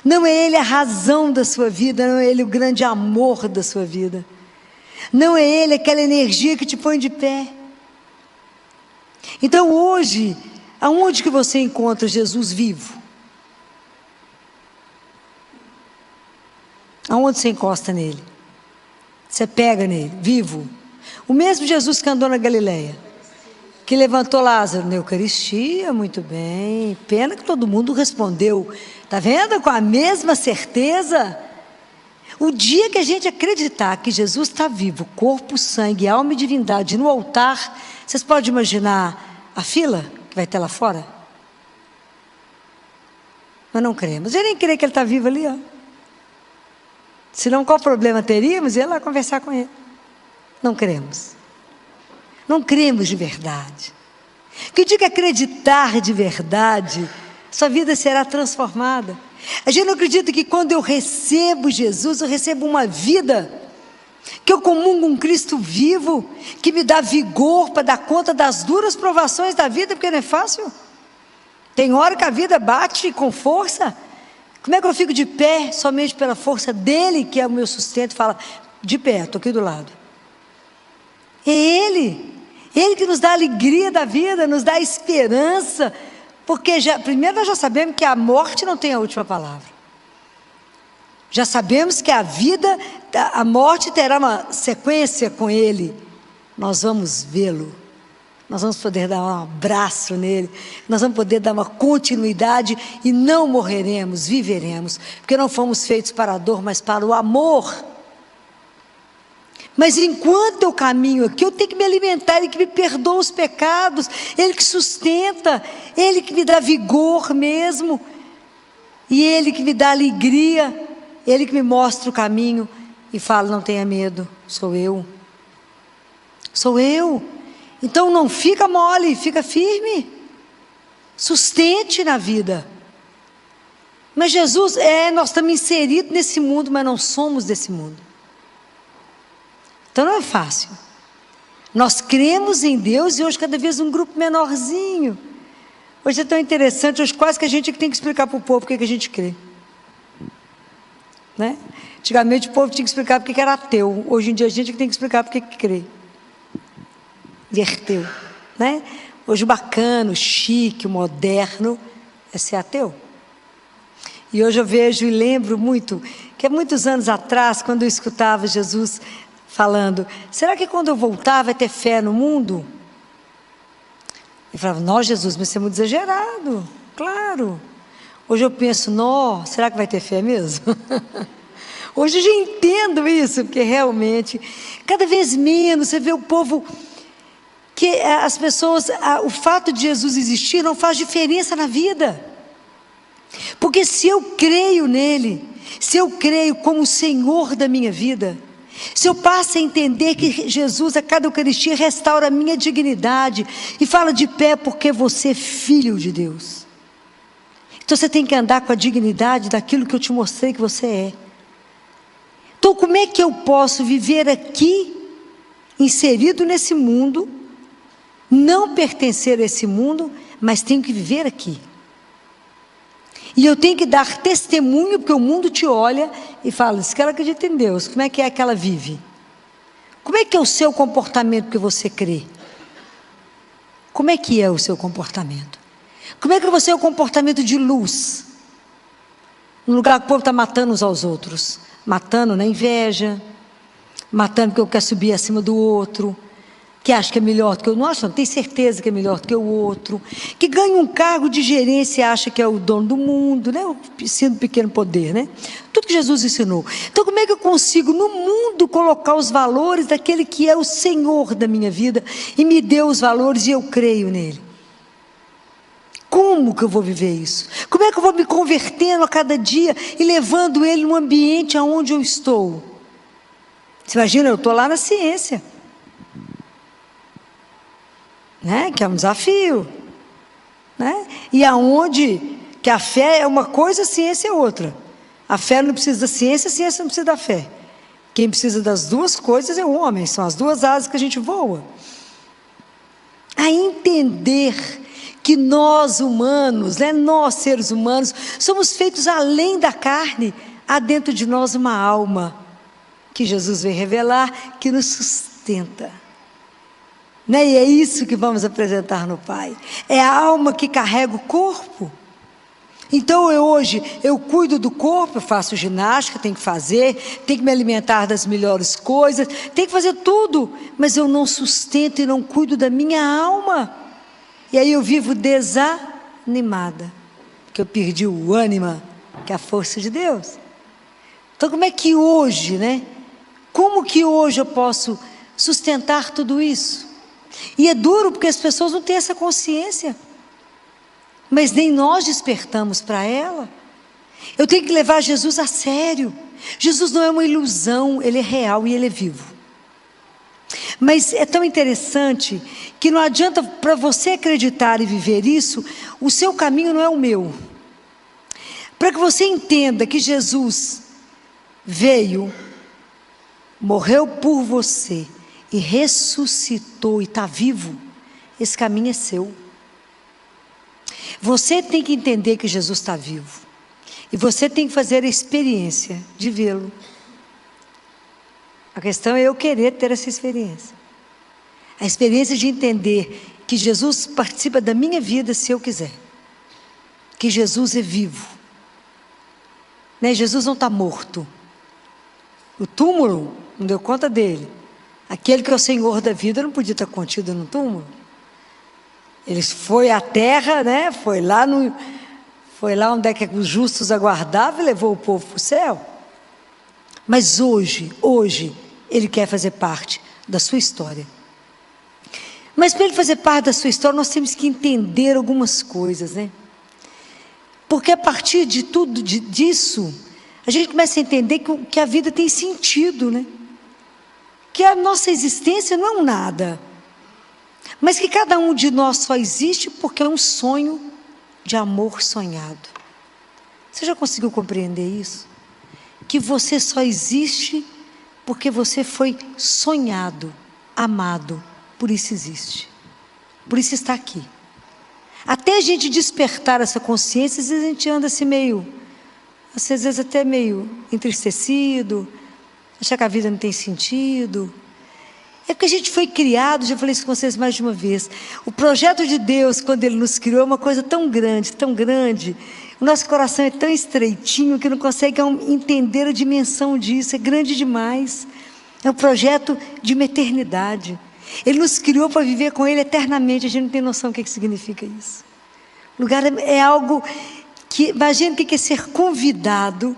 Não é Ele a razão da sua vida, não é Ele o grande amor da sua vida. Não é Ele aquela energia que te põe de pé. Então hoje, aonde que você encontra Jesus vivo? Aonde você encosta nele? Você pega nele, vivo. O mesmo Jesus que andou na Galileia, que levantou Lázaro na Eucaristia, muito bem. Pena que todo mundo respondeu. Está vendo? Com a mesma certeza. O dia que a gente acreditar que Jesus está vivo, corpo, sangue, alma e divindade no altar, vocês podem imaginar a fila que vai ter lá fora? Mas não cremos. Eu nem creio que ele está vivo ali, ó. Senão qual problema teríamos? Ir lá conversar com ele. Não cremos. Não cremos de verdade. Que o dia que acreditar de verdade, sua vida será transformada. A gente não acredita que quando eu recebo Jesus, eu recebo uma vida, que eu comungo um Cristo vivo, que me dá vigor para dar conta das duras provações da vida, porque não é fácil. Tem hora que a vida bate com força. Como é que eu fico de pé somente pela força dele, que é o meu sustento? Fala, de pé, estou aqui do lado. É Ele que nos dá a alegria da vida, nos dá a esperança, porque primeiro nós já sabemos que a morte não tem a última palavra. Já sabemos que a morte terá uma sequência com Ele. Nós vamos vê-lo, nós vamos poder dar um abraço nele, nós vamos poder dar uma continuidade e não morreremos, viveremos, porque não fomos feitos para a dor, mas para o amor. Mas enquanto eu caminho aqui, eu tenho que me alimentar, Ele que me perdoa os pecados, Ele que sustenta, Ele que me dá vigor mesmo, e Ele que me dá alegria, Ele que me mostra o caminho e fala, não tenha medo, sou eu. Sou eu. Então não fica mole, fica firme, sustente na vida. Mas Jesus, nós estamos inseridos nesse mundo, mas não somos desse mundo. Então não é fácil. Nós cremos em Deus e hoje cada vez um grupo menorzinho. Hoje é tão interessante, hoje quase que a gente tem que explicar para o povo porque que a gente crê. Né? Antigamente o povo tinha que explicar porque que era ateu. Hoje em dia a gente tem que explicar porque que crê. Inverteu. Né? Hoje o bacana, o chique, o moderno é ser ateu. E hoje eu vejo e lembro muito, que há muitos anos atrás, quando eu escutava Jesus falando, será que quando eu voltar vai ter fé no mundo? Eu falava, não, Jesus, mas isso é muito exagerado, claro. Hoje eu penso, não, será que vai ter fé mesmo? Hoje eu já entendo isso, porque realmente, cada vez menos, você vê o povo, que as pessoas, o fato de Jesus existir não faz diferença na vida. Porque se eu creio nele, se eu creio como o Senhor da minha vida, se eu passo a entender que Jesus a cada Eucaristia restaura a minha dignidade e fala de pé porque você é filho de Deus. Então você tem que andar com a dignidade daquilo que eu te mostrei que você é. Então como é que eu posso viver aqui, inserido nesse mundo, não pertencer a esse mundo, mas tenho que viver aqui. E eu tenho que dar testemunho, porque o mundo te olha e fala, se ela acredita em Deus, como é que ela vive? Como é que é o seu comportamento que você crê? Como é que é o seu comportamento? Como é que você é o comportamento de luz? No lugar que o povo está matando uns aos outros. Matando na inveja, matando porque eu quero subir acima do outro, que acha que é melhor do que o nosso, não tem certeza que é melhor do que o outro, que ganha um cargo de gerência e acha que é o dono do mundo, né? O ensino do pequeno poder, né? Tudo que Jesus ensinou. Então, como é que eu consigo no mundo colocar os valores daquele que é o Senhor da minha vida e me deu os valores e eu creio nele? Como que eu vou viver isso? Como é que eu vou me convertendo a cada dia e levando ele no ambiente aonde eu estou? Você imagina, eu estou lá na ciência, né? Que é um desafio, né? E aonde que a fé é uma coisa, a ciência é outra. A fé não precisa da ciência, a ciência não precisa da fé. Quem precisa das duas coisas é o homem, são as duas asas que a gente voa. A entender que nós humanos, né, nós seres humanos, somos feitos além da carne, há dentro de nós uma alma, que Jesus veio revelar, que nos sustenta. Né? E é isso que vamos apresentar no Pai. É a alma que carrega o corpo. Então hoje eu cuido do corpo, eu faço ginástica, tenho que fazer, tenho que me alimentar das melhores coisas, tenho que fazer tudo, mas eu não sustento e não cuido da minha alma. E aí eu vivo desanimada, porque eu perdi o ânima, que é a força de Deus. Então como é que hoje, né? Como que hoje eu posso sustentar tudo isso? E é duro porque as pessoas não têm essa consciência. Mas nem nós despertamos para ela. Eu tenho que levar Jesus a sério. Jesus não é uma ilusão, ele é real e ele é vivo. Mas é tão interessante que não adianta para você acreditar e viver isso, o seu caminho não é o meu. Para que você entenda que Jesus veio, morreu por você e ressuscitou e está vivo, esse caminho é seu. Você tem que entender que Jesus está vivo. E você tem que fazer a experiência de vê-lo. A questão é eu querer ter essa experiência. A experiência de entender que Jesus participa da minha vida se eu quiser. Que Jesus é vivo. Né? Jesus não está morto. O túmulo não deu conta dele. Aquele que é o Senhor da vida não podia estar contido no túmulo. Ele foi à terra, né? Foi lá onde é que os justos aguardavam e levou o povo para o céu. Mas hoje, Ele quer fazer parte da sua história. Mas para Ele fazer parte da sua história, nós temos que entender algumas coisas, né? Porque a partir de tudo disso, a gente começa a entender que a vida tem sentido, né? Que a nossa existência não é um nada. Mas que cada um de nós só existe porque é um sonho de amor sonhado. Você já conseguiu compreender isso? Que você só existe porque você foi sonhado, amado, por isso existe. Por isso está aqui. Até a gente despertar essa consciência, às vezes a gente anda assim meio, às vezes até meio entristecido, achar que a vida não tem sentido. É porque a gente foi criado, já falei isso com vocês mais de uma vez. O projeto de Deus, quando Ele nos criou, é uma coisa tão grande, tão grande. O nosso coração é tão estreitinho que não consegue entender a dimensão disso. É grande demais. É um projeto de uma eternidade. Ele nos criou para viver com Ele eternamente. A gente não tem noção do que significa isso. O lugar é algo que, imagina o que é ser convidado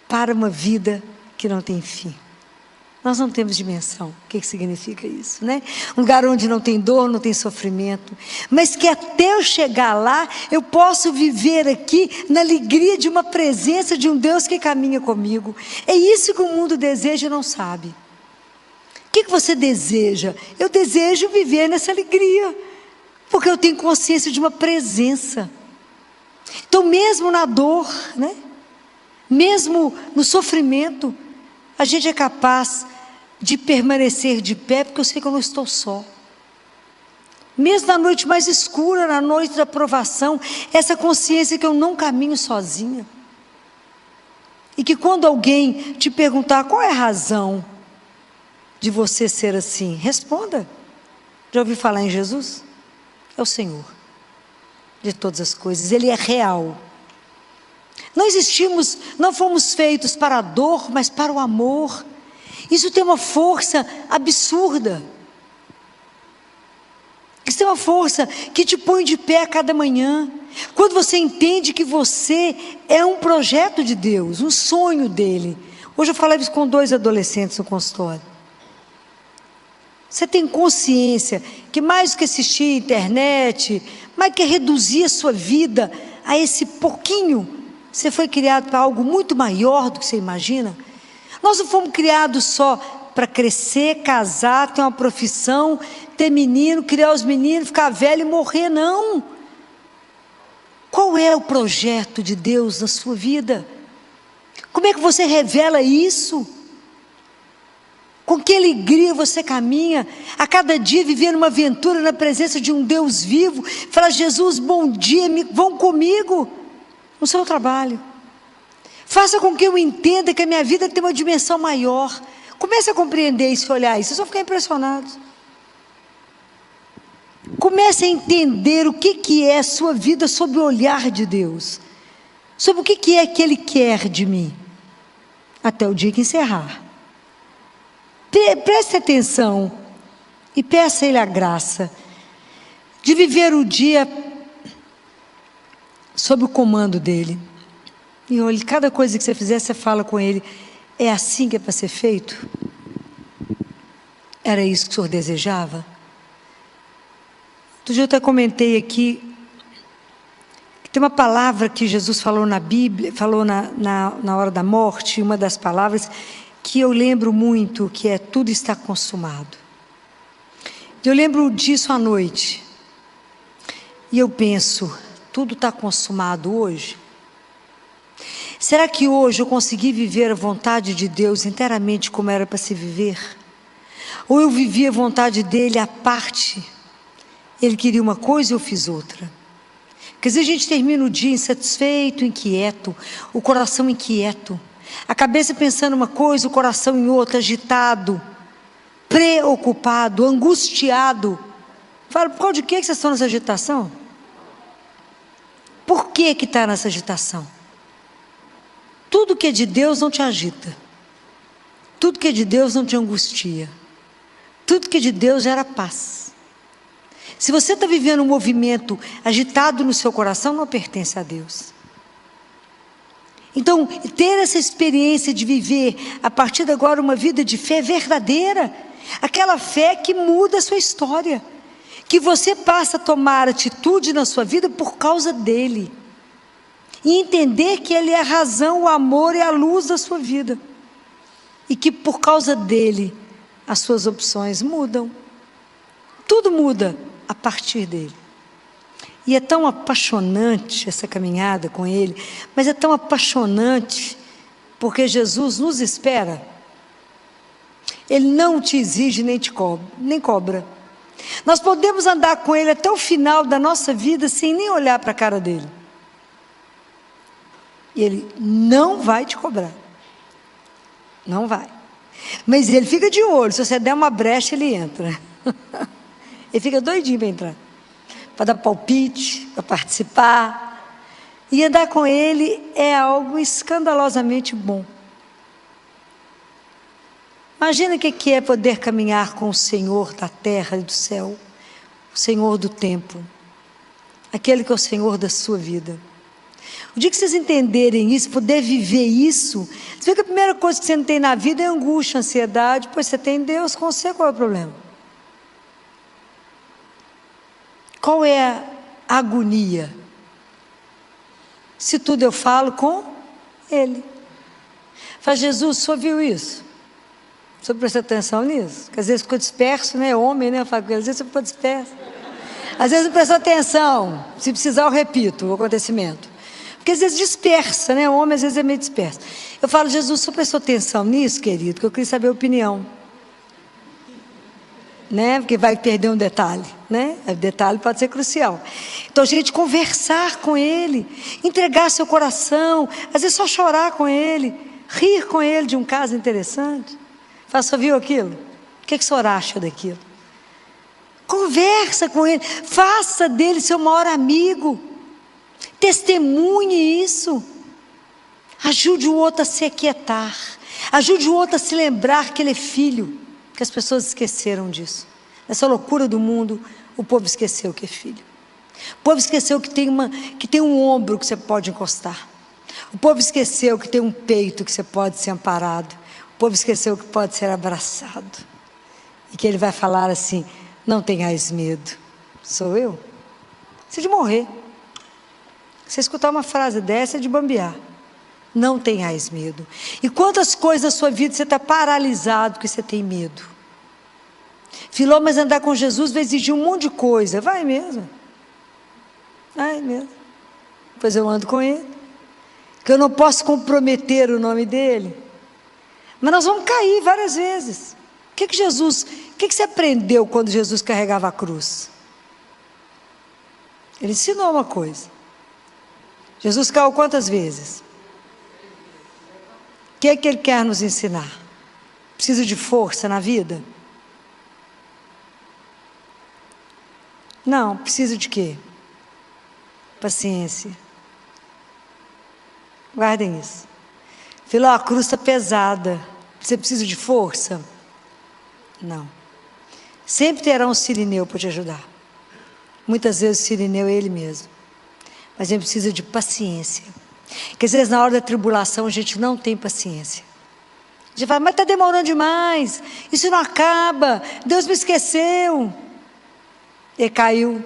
para uma vida que não tem fim. Nós não temos dimensão. O que significa isso, né? Um lugar onde não tem dor, não tem sofrimento. Mas que até eu chegar lá, eu posso viver aqui na alegria de uma presença de um Deus que caminha comigo. É isso que o mundo deseja e não sabe. O que você deseja? Eu desejo viver nessa alegria. Porque eu tenho consciência de uma presença. Então mesmo na dor, né? Mesmo no sofrimento, a gente é capaz de permanecer de pé, porque eu sei que eu não estou só. Mesmo na noite mais escura, na noite da provação, essa consciência que eu não caminho sozinha. E que quando alguém te perguntar qual é a razão de você ser assim, responda. Já ouviu falar em Jesus? É o Senhor de todas as coisas, Ele é real. Não fomos feitos para a dor, mas para o amor. Isso tem uma força absurda. Isso é uma força que te põe de pé a cada manhã. Quando você entende que você é um projeto de Deus, um sonho dele. Hoje eu falava isso com 2 adolescentes no consultório. Você tem consciência que mais do que assistir internet, mais do que reduzir a sua vida a esse pouquinho, você foi criado para algo muito maior do que você imagina? Nós não fomos criados só para crescer, casar, ter uma profissão, ter menino, criar os meninos, ficar velho e morrer, não. Qual é o projeto de Deus na sua vida? Como é que você revela isso? Com que alegria você caminha, a cada dia vivendo uma aventura na presença de um Deus vivo, fala: Jesus, bom dia, vão comigo no seu trabalho. Faça com que eu entenda que a minha vida tem uma dimensão maior. Comece a compreender isso e olhar isso, vocês vão ficar impressionados. Comece a entender o que é a sua vida sob o olhar de Deus, sobre o que é que Ele quer de mim, até o dia que encerrar. Preste atenção e peça a Ele a graça de viver o dia sob o comando dEle. E olhe, cada coisa que você fizer, você fala com Ele: é assim que é para ser feito? Era isso que o Senhor desejava? Outro dia eu até comentei aqui que tem uma palavra que Jesus falou na Bíblia, falou na hora da morte, uma das palavras que eu lembro muito, que é: tudo está consumado. Eu lembro disso à noite, e eu penso: tudo está consumado hoje? Será que hoje eu consegui viver a vontade de Deus inteiramente como era para se viver? Ou eu vivi a vontade dEle à parte? Ele queria uma coisa e eu fiz outra. Porque às vezes a gente termina o dia insatisfeito, inquieto, o coração inquieto, a cabeça pensando uma coisa, o coração em outra, agitado, preocupado, angustiado. Fala: por causa de que vocês estão nessa agitação? Por que está nessa agitação? Tudo que é de Deus não te agita. Tudo que é de Deus não te angustia. Tudo que é de Deus gera paz. Se você está vivendo um movimento agitado no seu coração, não pertence a Deus. Então, ter essa experiência de viver, a partir de agora, uma vida de fé verdadeira, aquela fé que muda a sua história, que você passa a tomar atitude na sua vida por causa dEle, e entender que Ele é a razão, o amor e a luz da sua vida, e que por causa dEle, as suas opções mudam, tudo muda a partir dEle. E é tão apaixonante essa caminhada com Ele, mas é tão apaixonante, porque Jesus nos espera. Ele não te exige nem cobra. Nós podemos andar com Ele até o final da nossa vida sem nem olhar para a cara dEle. E Ele não vai te cobrar. Não vai. Mas Ele fica de olho, se você der uma brecha, Ele entra. Ele fica doidinho para entrar, para dar palpite, para participar. E andar com Ele é algo escandalosamente bom. Imagina o que é poder caminhar com o Senhor da terra e do céu, o Senhor do tempo, aquele que é o Senhor da sua vida. O dia que vocês entenderem isso, poder viver isso, você vê que a primeira coisa que você não tem na vida é angústia, ansiedade, pois você tem Deus com você, qual é o problema? Qual é a agonia? Se tudo eu falo com Ele. Fala: Jesus, o senhor viu isso? O senhor prestou atenção nisso? Porque às vezes ficou disperso, né? Homem, né? Falo, às vezes você ficou disperso. Às vezes não prestou atenção. Se precisar, eu repito o acontecimento. Porque às vezes dispersa, né? O homem às vezes é meio disperso. Eu falo: Jesus, o senhor prestou atenção nisso, querido? Que eu queria saber a opinião. Né? Porque vai perder um detalhe, né? O detalhe pode ser crucial. Então, a gente conversar com Ele, entregar seu coração, às vezes só chorar com Ele, rir com Ele de um caso interessante. Fala: só viu aquilo? O que o senhor acha daquilo? Conversa com Ele, faça dele seu maior amigo, testemunhe isso, ajude o outro a se aquietar, ajude o outro a se lembrar que ele é filho, que as pessoas esqueceram disso. Nessa loucura do mundo, O povo esqueceu que é filho. O povo esqueceu que tem um ombro que você pode encostar. O povo esqueceu que tem um peito que você pode ser amparado. O povo esqueceu que pode ser abraçado. E que ele vai falar assim: não tenhais medo, sou eu. Você de morrer. Você escutar uma frase dessa é de bambear. Não tenhais medo. E quantas coisas na sua vida você está paralisado porque você tem medo? Filó, mas andar com Jesus vai exigir um monte de coisa. Vai mesmo. Vai mesmo. Pois eu ando com Ele. Que eu não posso comprometer o nome dEle. Mas nós vamos cair várias vezes. O que você aprendeu quando Jesus carregava a cruz? Ele ensinou uma coisa. Jesus caiu quantas vezes? O que é que Ele quer nos ensinar? Precisa de força na vida? Não, precisa de quê? Paciência. Guardem isso. Filó, a cruz está pesada. Você precisa de força? Não. Sempre terá um sirineu para te ajudar. Muitas vezes o sirineu é ele mesmo. Mas a gente precisa de paciência. Porque às vezes na hora da tribulação a gente não tem paciência. A gente fala, mas está demorando demais. Isso não acaba. Deus me esqueceu. E caiu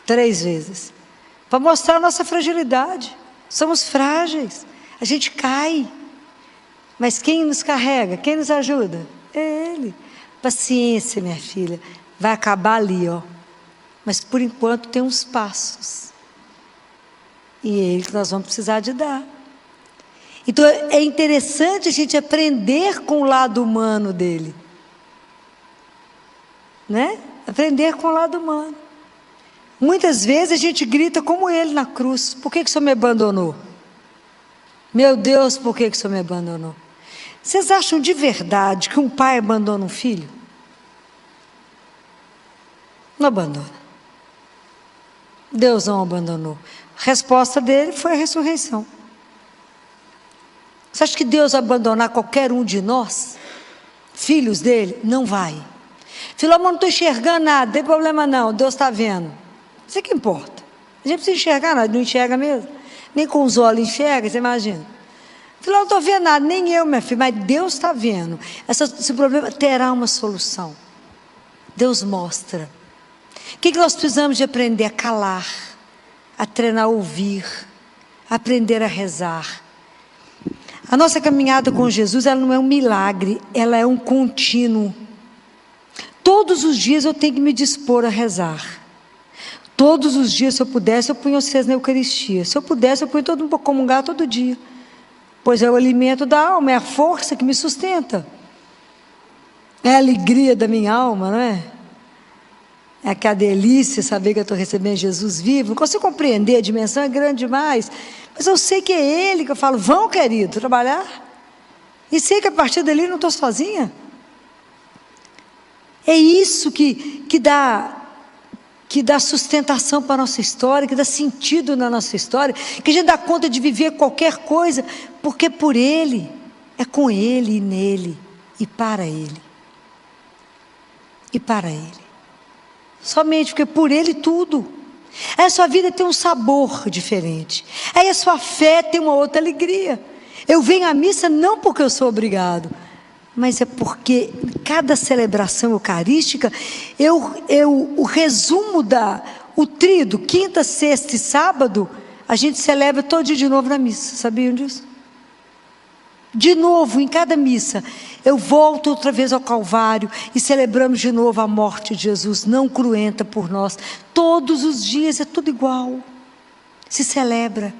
3 vezes. Para mostrar a nossa fragilidade. Somos frágeis. A gente cai. Mas quem nos carrega? Quem nos ajuda? É Ele. Paciência, minha filha. Vai acabar ali, ó. Mas por enquanto tem uns passos. E é Ele que nós vamos precisar de dar. Então é interessante a gente aprender com o lado humano dele. Né? Aprender com o lado humano. Muitas vezes a gente grita como Ele na cruz. Por que o Senhor me abandonou? Meu Deus, por que o Senhor me abandonou? Vocês acham de verdade que um pai abandona um filho? Não abandona. Deus não abandonou. A resposta dele foi a ressurreição. Você acha que Deus vai abandonar qualquer um de nós? Filhos dele? Não vai. Filó, mas não estou enxergando nada, não tem problema não, Deus está vendo. Isso é que importa. A gente precisa enxergar nada, não enxerga mesmo. Nem com os olhos enxerga, você imagina. Filó, não estou vendo nada, nem eu, minha filha, mas Deus está vendo. Esse problema terá uma solução. Deus mostra. O que nós precisamos de aprender? A calar, a treinar a ouvir, a aprender a rezar. A nossa caminhada com Jesus, ela não é um milagre, ela é um contínuo. Todos os dias eu tenho que me dispor a rezar. Todos os dias, se eu pudesse, eu punho vocês na Eucaristia. Se eu pudesse, eu punho todo mundo para comungar todo dia. Pois é o alimento da alma, é a força que me sustenta. É a alegria da minha alma, não é? É aquela delícia saber que eu estou recebendo Jesus vivo. Não consigo compreender, a dimensão é grande demais. Mas eu sei que é Ele que eu falo, vão, querido, trabalhar. E sei que a partir dali eu não estou sozinha. É isso que dá sustentação para a nossa história, que dá sentido na nossa história, que a gente dá conta de viver qualquer coisa, porque é por Ele, é com Ele e nele, e para Ele. E para Ele. Somente porque por Ele tudo. Aí a sua vida tem um sabor diferente. Aí a sua fé tem uma outra alegria. Eu venho à missa não porque eu sou obrigado, mas é porque cada celebração eucarística, o resumo o tríduo, quinta, sexta e sábado, a gente celebra todo dia de novo na missa, sabiam disso? De novo, em cada missa, eu volto outra vez ao Calvário e celebramos de novo a morte de Jesus, não cruenta por nós. Todos os dias é tudo igual, se celebra.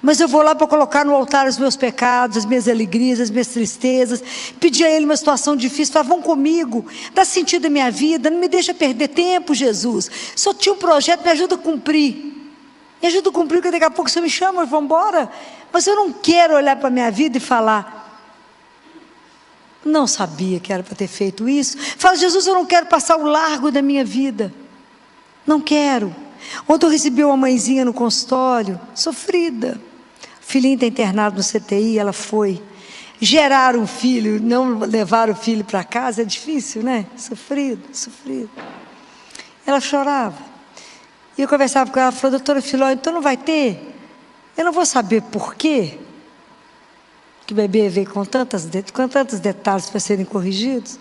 Mas eu vou lá para colocar no altar os meus pecados, as minhas alegrias, as minhas tristezas, pedir a Ele uma situação difícil, falar, vão comigo, dá sentido à minha vida, não me deixa perder tempo, Jesus. Só tinha um projeto, me ajuda a cumprir. Me ajuda a cumprir, porque daqui a pouco o Senhor me chama e vamos embora. Mas eu não quero olhar para a minha vida e falar, não sabia que era para ter feito isso. Fala, Jesus, eu não quero passar o largo da minha vida. Não quero. Ontem eu recebi uma mãezinha no consultório, sofrida. O filhinho está internado no CTI, ela foi. Gerar um filho, não levar o filho para casa é difícil, né? Sofrido. Ela chorava. E eu conversava com ela, ela falou, doutora Filó, então não vai ter? Eu não vou saber por quê que o bebê veio com tantos detalhes para serem corrigidos.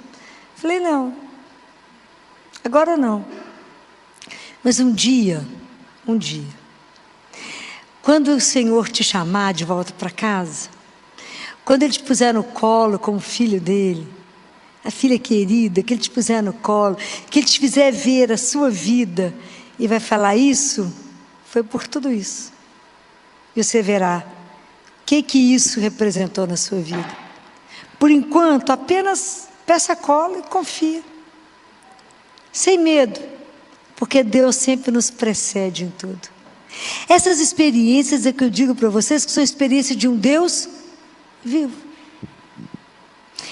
Falei, não, agora não. Mas um dia, quando o Senhor te chamar de volta para casa, quando Ele te puser no colo como filho dEle, a filha querida, que Ele te puser no colo, que Ele te fizer ver a sua vida, e vai falar, isso foi por tudo isso. E você verá o que isso representou na sua vida. Por enquanto, apenas peça colo e confia. Sem medo, porque Deus sempre nos precede em tudo. Essas experiências é que eu digo para vocês que são experiências de um Deus vivo.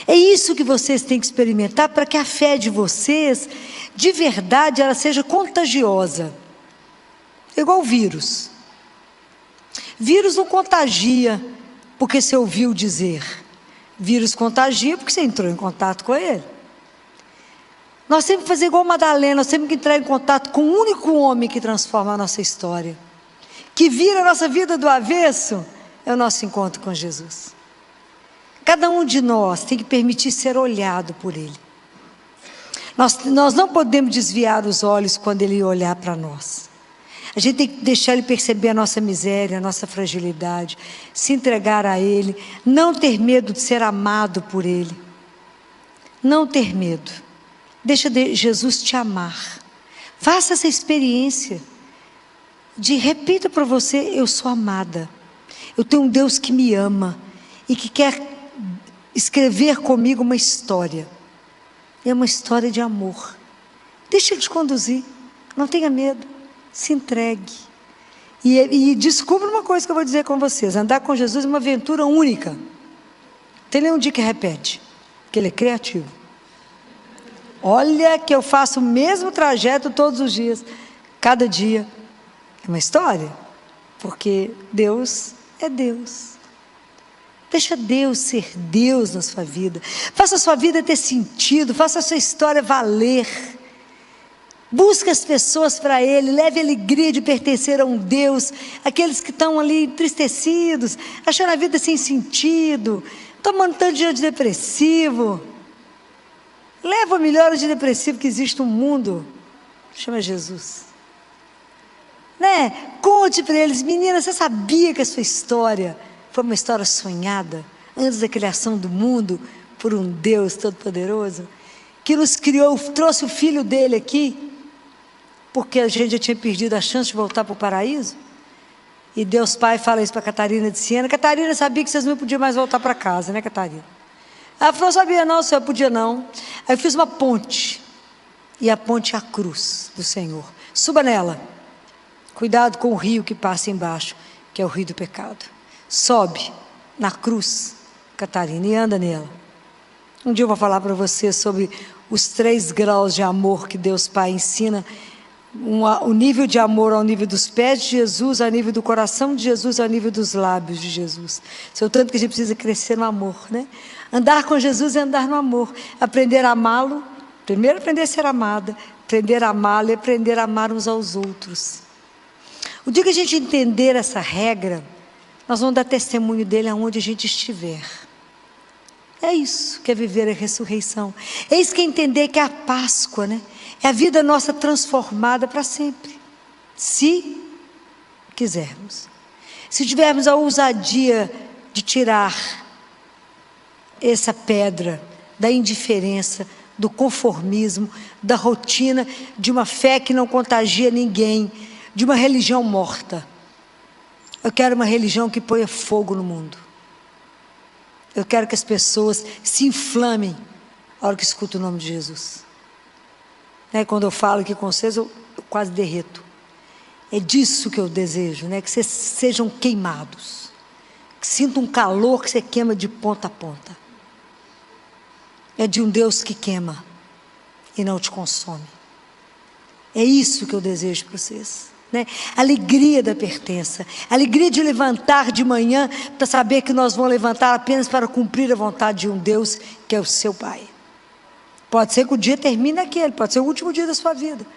É isso que vocês têm que experimentar para que a fé de vocês, de verdade, ela seja contagiosa. Igual o vírus. Vírus não contagia porque você ouviu dizer. Vírus contagia porque você entrou em contato com ele. Nós temos que fazer igual Madalena, nós temos que entrar em contato com o único homem que transforma a nossa história. Que vira a nossa vida do avesso, é o nosso encontro com Jesus. Cada um de nós tem que permitir ser olhado por Ele. Nós não podemos desviar os olhos quando Ele olhar para nós. A gente tem que deixar Ele perceber a nossa miséria, a nossa fragilidade, se entregar a Ele, não ter medo de ser amado por Ele. Não ter medo. Deixa Jesus te amar. Faça essa experiência repita para você, eu sou amada. Eu tenho um Deus que me ama e que quer escrever comigo uma história. É uma história de amor. Deixa Ele te conduzir. Não tenha medo. Se entregue. E descubra uma coisa que eu vou dizer com vocês. Andar com Jesus é uma aventura única. Tem nenhum dia que repete. Porque Ele é criativo. Olha que eu faço o mesmo trajeto todos os dias. Cada dia é uma história. Porque Deus é Deus. Deixa Deus ser Deus na sua vida. Faça a sua vida ter sentido. Faça a sua história valer. Busque as pessoas para Ele. Leve a alegria de pertencer a um Deus. Aqueles que estão ali entristecidos, achando a vida sem sentido, tomando tanto de antidepressivo. Leva o melhor antidepressivo que existe no mundo. Chama Jesus. Né? Conte para eles, menina, você sabia que a sua história foi uma história sonhada, antes da criação do mundo, por um Deus Todo-Poderoso, que nos criou, trouxe o Filho dele aqui, porque a gente já tinha perdido a chance de voltar para o paraíso? E Deus Pai fala isso para Catarina de Siena. Catarina sabia que vocês não podiam mais voltar para casa, né, Catarina? Ela falou, sabia não, senhor, podia não. Aí eu fiz uma ponte, e a ponte é a cruz do Senhor. Suba nela. Cuidado com o rio que passa embaixo, que é o rio do pecado. Sobe na cruz, Catarina, e anda nela. Um dia eu vou falar para você sobre os 3 graus de amor que Deus Pai ensina. O nível de amor ao nível dos pés de Jesus, ao nível do coração de Jesus, ao nível dos lábios de Jesus. Isso é o tanto que a gente precisa crescer no amor, né? Andar com Jesus é andar no amor. Aprender a amá-lo, primeiro aprender a ser amada, aprender a amá-lo e aprender a amar uns aos outros. O dia que a gente entender essa regra, nós vamos dar testemunho dele aonde a gente estiver. É isso que é viver a ressurreição. É isso que é entender que é a Páscoa, né? É a vida nossa transformada para sempre. Se quisermos. Se tivermos a ousadia de tirar essa pedra da indiferença, do conformismo, da rotina, de uma fé que não contagia ninguém, de uma religião morta. Eu quero uma religião que ponha fogo no mundo. Eu quero que as pessoas se inflamem na hora que escutam o nome de Jesus. Né? Quando eu falo aqui com vocês, eu quase derreto. É disso que eu desejo, né? Que vocês sejam queimados. Que sintam um calor que você queima de ponta a ponta. É de um Deus que queima e não te consome. É isso que eu desejo para vocês. Né? Alegria da pertença, alegria de levantar de manhã para saber que nós vamos levantar apenas para cumprir a vontade de um Deus que é o seu Pai. Pode ser que o dia termine aquele, pode ser o último dia da sua vida,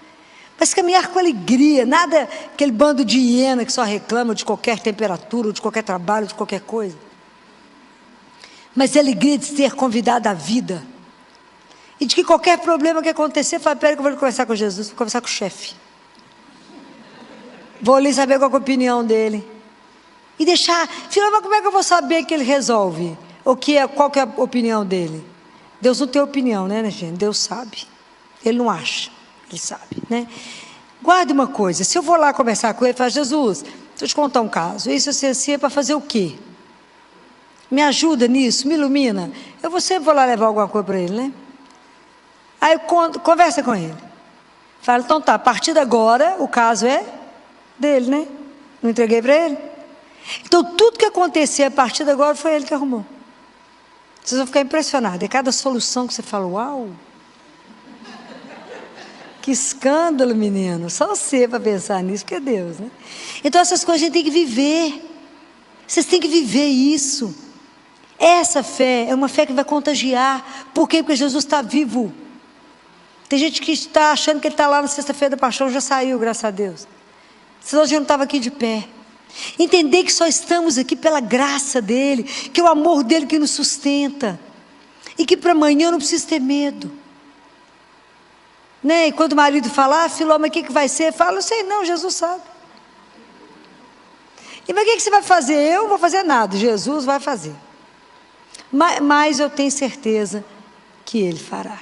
Mas caminhar com alegria, nada aquele bando de hiena que só reclama de qualquer temperatura, de qualquer trabalho, de qualquer coisa. Mas a alegria de ser convidado à vida. E de que qualquer problema que acontecer, fala, peraí que eu vou conversar com Jesus, vou conversar com o chefe. Vou ali saber qual é a opinião dele. E deixar, filho, mas como é que eu vou saber que ele resolve? Qual que é a opinião dele? Deus não tem opinião, né, gente? Deus sabe. Ele não acha, ele sabe, né? Guarde uma coisa, se eu vou lá conversar com ele, fala, Jesus, deixa eu te contar um caso. Isso assim é para fazer o quê? Me ajuda nisso, me ilumina. Eu sempre vou lá levar alguma coisa para ele, né? Aí conversa com ele. Fala, então tá, a partir de agora, o caso é dele, né? Não entreguei para ele? Então, tudo que acontecer a partir de agora foi ele que arrumou. Vocês vão ficar impressionados. É cada solução que você fala, uau! Que escândalo, menino. Só você para pensar nisso, que é Deus, né? Então, essas coisas a gente tem que viver. Vocês têm que viver isso. Essa fé é uma fé que vai contagiar. Por quê? Porque Jesus está vivo. Tem gente que está achando que ele está lá na sexta-feira da paixão, já saiu, graças a Deus. Senão a gente não estava aqui de pé. Entender que só estamos aqui pela graça dele, que é o amor dele que nos sustenta. E que para amanhã eu não preciso ter medo. Né? E quando o marido fala, filho, mas o que vai ser? Fala, eu sei não, Jesus sabe. E mas o que você vai fazer? Eu não vou fazer nada, Jesus vai fazer. Mas eu tenho certeza que ele fará.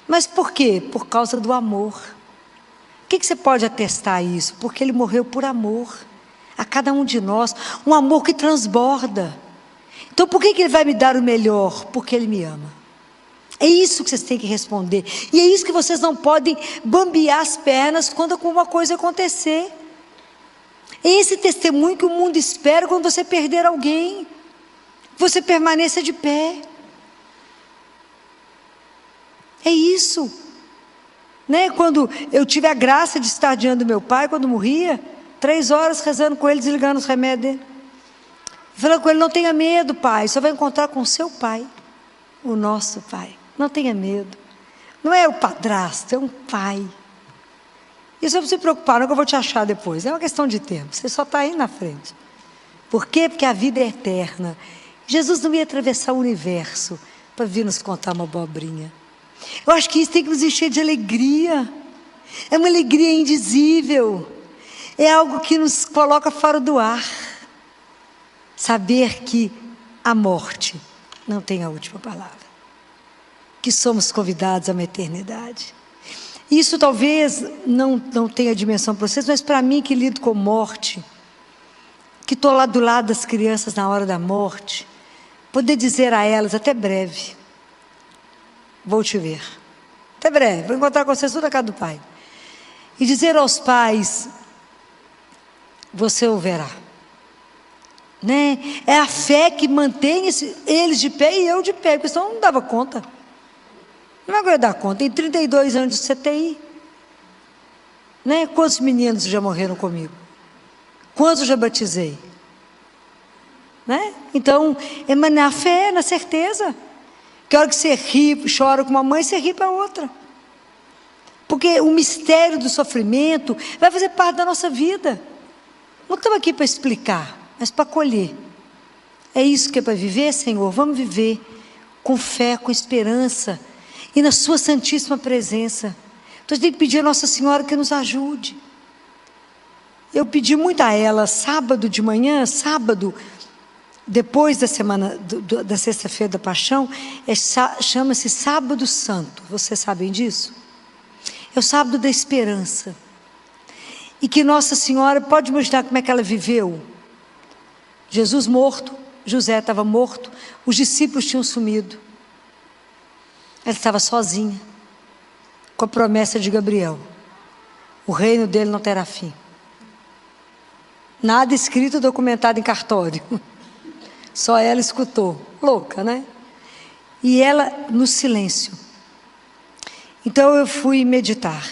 Mas por quê? Por causa do amor. O que você pode atestar isso? Porque ele morreu por amor a cada um de nós, um amor que transborda. Então por que ele vai me dar o melhor? Porque ele me ama. É isso que vocês têm que responder. E é isso que vocês não podem bambear as pernas quando alguma coisa acontecer. É esse testemunho que o mundo espera quando você perder alguém. Você permaneça de pé. É isso. Né? Quando eu tive a graça de estar diante do meu pai, quando morria, 3 horas rezando com ele, desligando os remédios dele. Falando com ele, não tenha medo, pai, você vai encontrar com o seu pai, o nosso pai. Não tenha medo. Não é o padrasto, é um pai. Isso não se preocupar, não que eu vou te achar depois. É uma questão de tempo, você só está aí na frente. Por quê? Porque a vida é eterna. Jesus não ia atravessar o universo para vir nos contar uma abobrinha. Eu acho que isso tem que nos encher de alegria. É uma alegria indizível. É algo que nos coloca fora do ar. Saber que a morte não tem a última palavra. Que somos convidados a uma eternidade. Isso talvez não tenha dimensão para vocês, mas para mim que lido com morte, que estou lá do lado das crianças na hora da morte, poder dizer a elas, até breve, vou te ver. Até breve, vou encontrar com vocês tudo na casa do pai. E dizer aos pais, você o verá. Né? É a fé que mantém eles de pé e eu de pé, porque senão eu não dava conta. Não vai dar conta. Tem 32 anos de CTI. Né? Quantos meninos já morreram comigo? Quantos eu já batizei? Né? Então, é na fé, na certeza. Que a hora que você ri, chora com uma mãe, você ri para outra. Porque o mistério do sofrimento vai fazer parte da nossa vida. Não estamos aqui para explicar, mas para acolher. É isso que é para viver, Senhor? Vamos viver com fé, com esperança e na sua santíssima presença. Então a gente tem que pedir a Nossa Senhora que nos ajude. Eu pedi muito a ela, sábado de manhã, depois da semana, da sexta-feira da paixão, chama-se Sábado Santo. Vocês sabem disso? É o sábado da esperança. E que Nossa Senhora, pode imaginar como é que ela viveu? Jesus morto, José estava morto, os discípulos tinham sumido. Ela estava sozinha, com a promessa de Gabriel. O reino dele não terá fim. Nada escrito, documentado em cartório. Só ela escutou. Louca, né? E ela no silêncio. Então eu fui meditar.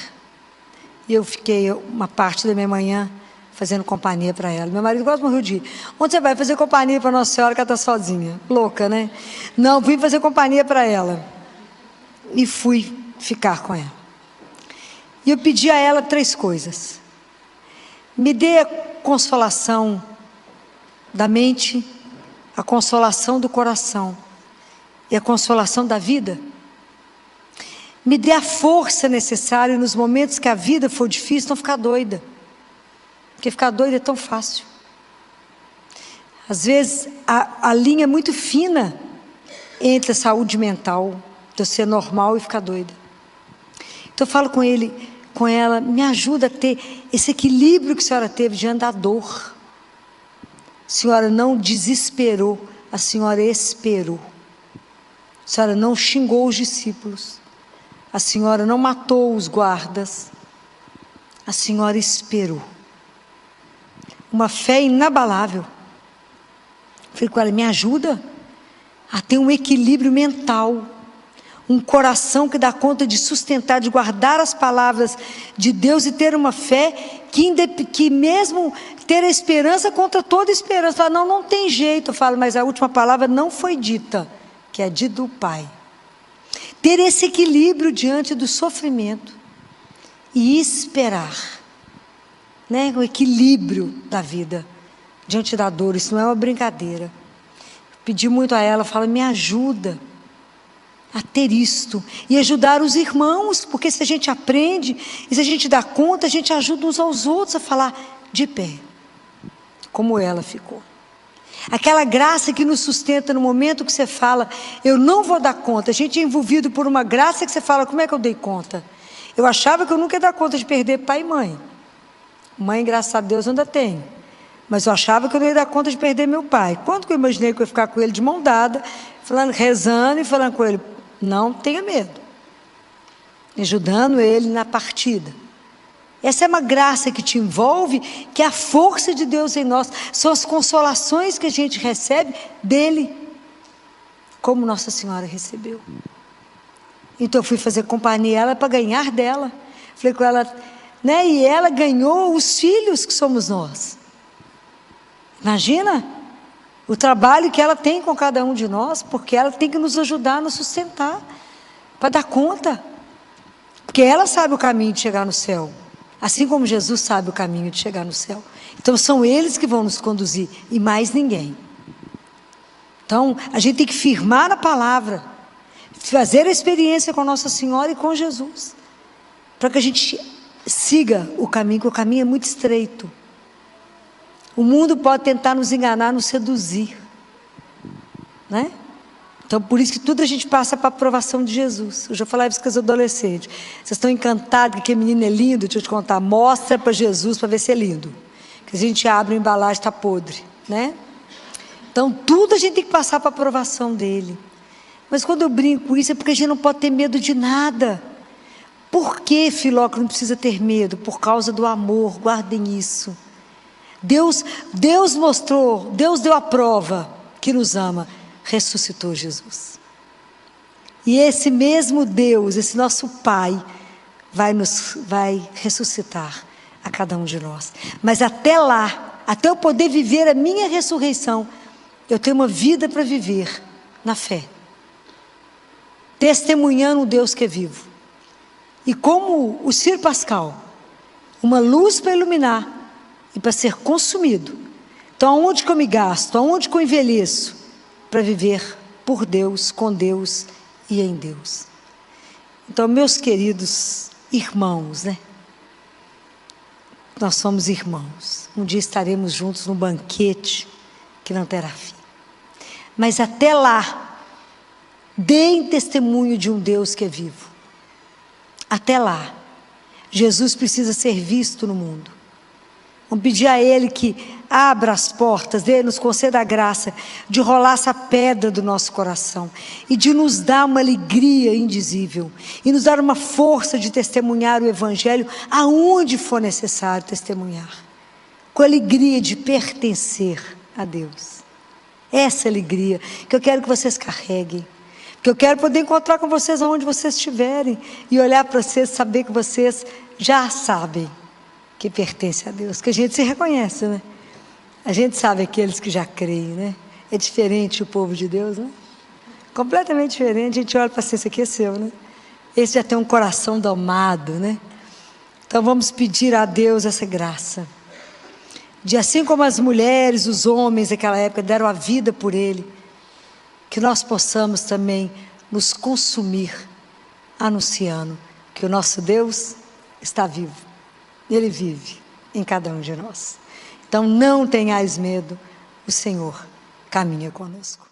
E eu fiquei uma parte da minha manhã fazendo companhia para ela. Meu marido quase morreu de ir. Onde você vai fazer companhia para Nossa Senhora que ela está sozinha? Louca, né? Não, vim fazer companhia para ela. E fui ficar com ela. E eu pedi a ela 3 coisas. Me dê a consolação da mente, a consolação do coração e a consolação da vida. Me dê a força necessária nos momentos que a vida for difícil, não ficar doida. Porque ficar doida é tão fácil. Às vezes, a linha é muito fina entre a saúde mental, de eu ser normal e ficar doida. Então eu falo com ela, me ajuda a ter esse equilíbrio que a senhora teve diante da dor. A senhora não desesperou, a senhora esperou. A senhora não xingou os discípulos. A senhora não matou os guardas. A senhora esperou. Uma fé inabalável. Falei com ela, me ajuda a ter um equilíbrio mental. Um coração que dá conta de sustentar, de guardar as palavras de Deus e ter uma fé que mesmo ter a esperança contra toda esperança. Fala, não tem jeito. Eu falo, mas a última palavra não foi dita, que é dita do Pai. Ter esse equilíbrio diante do sofrimento e esperar, né? O equilíbrio da vida diante da dor. Isso não é uma brincadeira. Pedi muito a ela, fala, me ajuda a ter isto e ajudar os irmãos, porque se a gente aprende e se a gente dá conta, a gente ajuda uns aos outros a falar de pé, como ela ficou. Aquela graça que nos sustenta no momento que você fala, eu não vou dar conta. A gente é envolvido por uma graça que você fala, como é que eu dei conta? Eu achava que eu nunca ia dar conta de perder pai e mãe. Mãe, graças a Deus, ainda tenho. Mas eu achava que eu não ia dar conta de perder meu pai. Quando que eu imaginei que eu ia ficar com ele de mão dada, falando, rezando e falando com ele, não tenha medo. Ajudando ele na partida. Essa é uma graça que te envolve, que é a força de Deus em nós. São as consolações que a gente recebe dele, como Nossa Senhora recebeu. Então eu fui fazer companhia a ela para ganhar dela. Falei com ela, né? E ela ganhou os filhos que somos nós. Imagina o trabalho que ela tem com cada um de nós, porque ela tem que nos ajudar a nos sustentar, para dar conta. Porque ela sabe o caminho de chegar no céu, assim como Jesus sabe o caminho de chegar no céu. Então são eles que vão nos conduzir, e mais ninguém. Então a gente tem que firmar a palavra, fazer a experiência com Nossa Senhora e com Jesus, para que a gente siga o caminho, que o caminho é muito estreito. O mundo pode tentar nos enganar, nos seduzir, né? Então, por isso que tudo a gente passa para a aprovação de Jesus. Eu já falava isso com os adolescentes. Vocês estão encantados que aquele menino é lindo? Deixa eu te contar. Mostra para Jesus para ver se é lindo. Que a gente abre a embalagem, está podre, né? Então, tudo a gente tem que passar para a aprovação dele. Mas quando eu brinco com isso, é porque a gente não pode ter medo de nada. Por que, Filócrates, não precisa ter medo? Por causa do amor, guardem isso. Deus mostrou, Deus deu a prova que nos ama, ressuscitou Jesus. E esse mesmo Deus, esse nosso Pai, vai ressuscitar a cada um de nós. Mas até lá, até eu poder viver a minha ressurreição, eu tenho uma vida para viver na fé, testemunhando um Deus que é vivo. E como o Ciro Pascal, uma luz para iluminar e para ser consumido. Então, aonde que eu me gasto? Aonde que eu envelheço? Para viver por Deus, com Deus e em Deus. Então, meus queridos irmãos, né? Nós somos irmãos. Um dia estaremos juntos num banquete que não terá fim. Mas até lá, deem testemunho de um Deus que é vivo. Até lá, Jesus precisa ser visto no mundo. Vamos pedir a Ele que abra as portas dele, nos conceda a graça de rolar essa pedra do nosso coração e de nos dar uma alegria indizível e nos dar uma força de testemunhar o Evangelho aonde for necessário testemunhar, com alegria de pertencer a Deus. Essa alegria que eu quero que vocês carreguem, que eu quero poder encontrar com vocês aonde vocês estiverem e olhar para vocês, saber que vocês já sabem que pertence a Deus, que a gente se reconhece, né? A gente sabe aqueles que já creem, né? É diferente o povo de Deus, né? Completamente diferente. A gente olha para você, esse aqui é seu, né? Esse já tem um coração domado, né? Então vamos pedir a Deus essa graça, de assim como as mulheres, os homens daquela época deram a vida por Ele, que nós possamos também nos consumir anunciando que o nosso Deus está vivo, Ele vive em cada um de nós. Então não tenhais medo, o Senhor caminha conosco.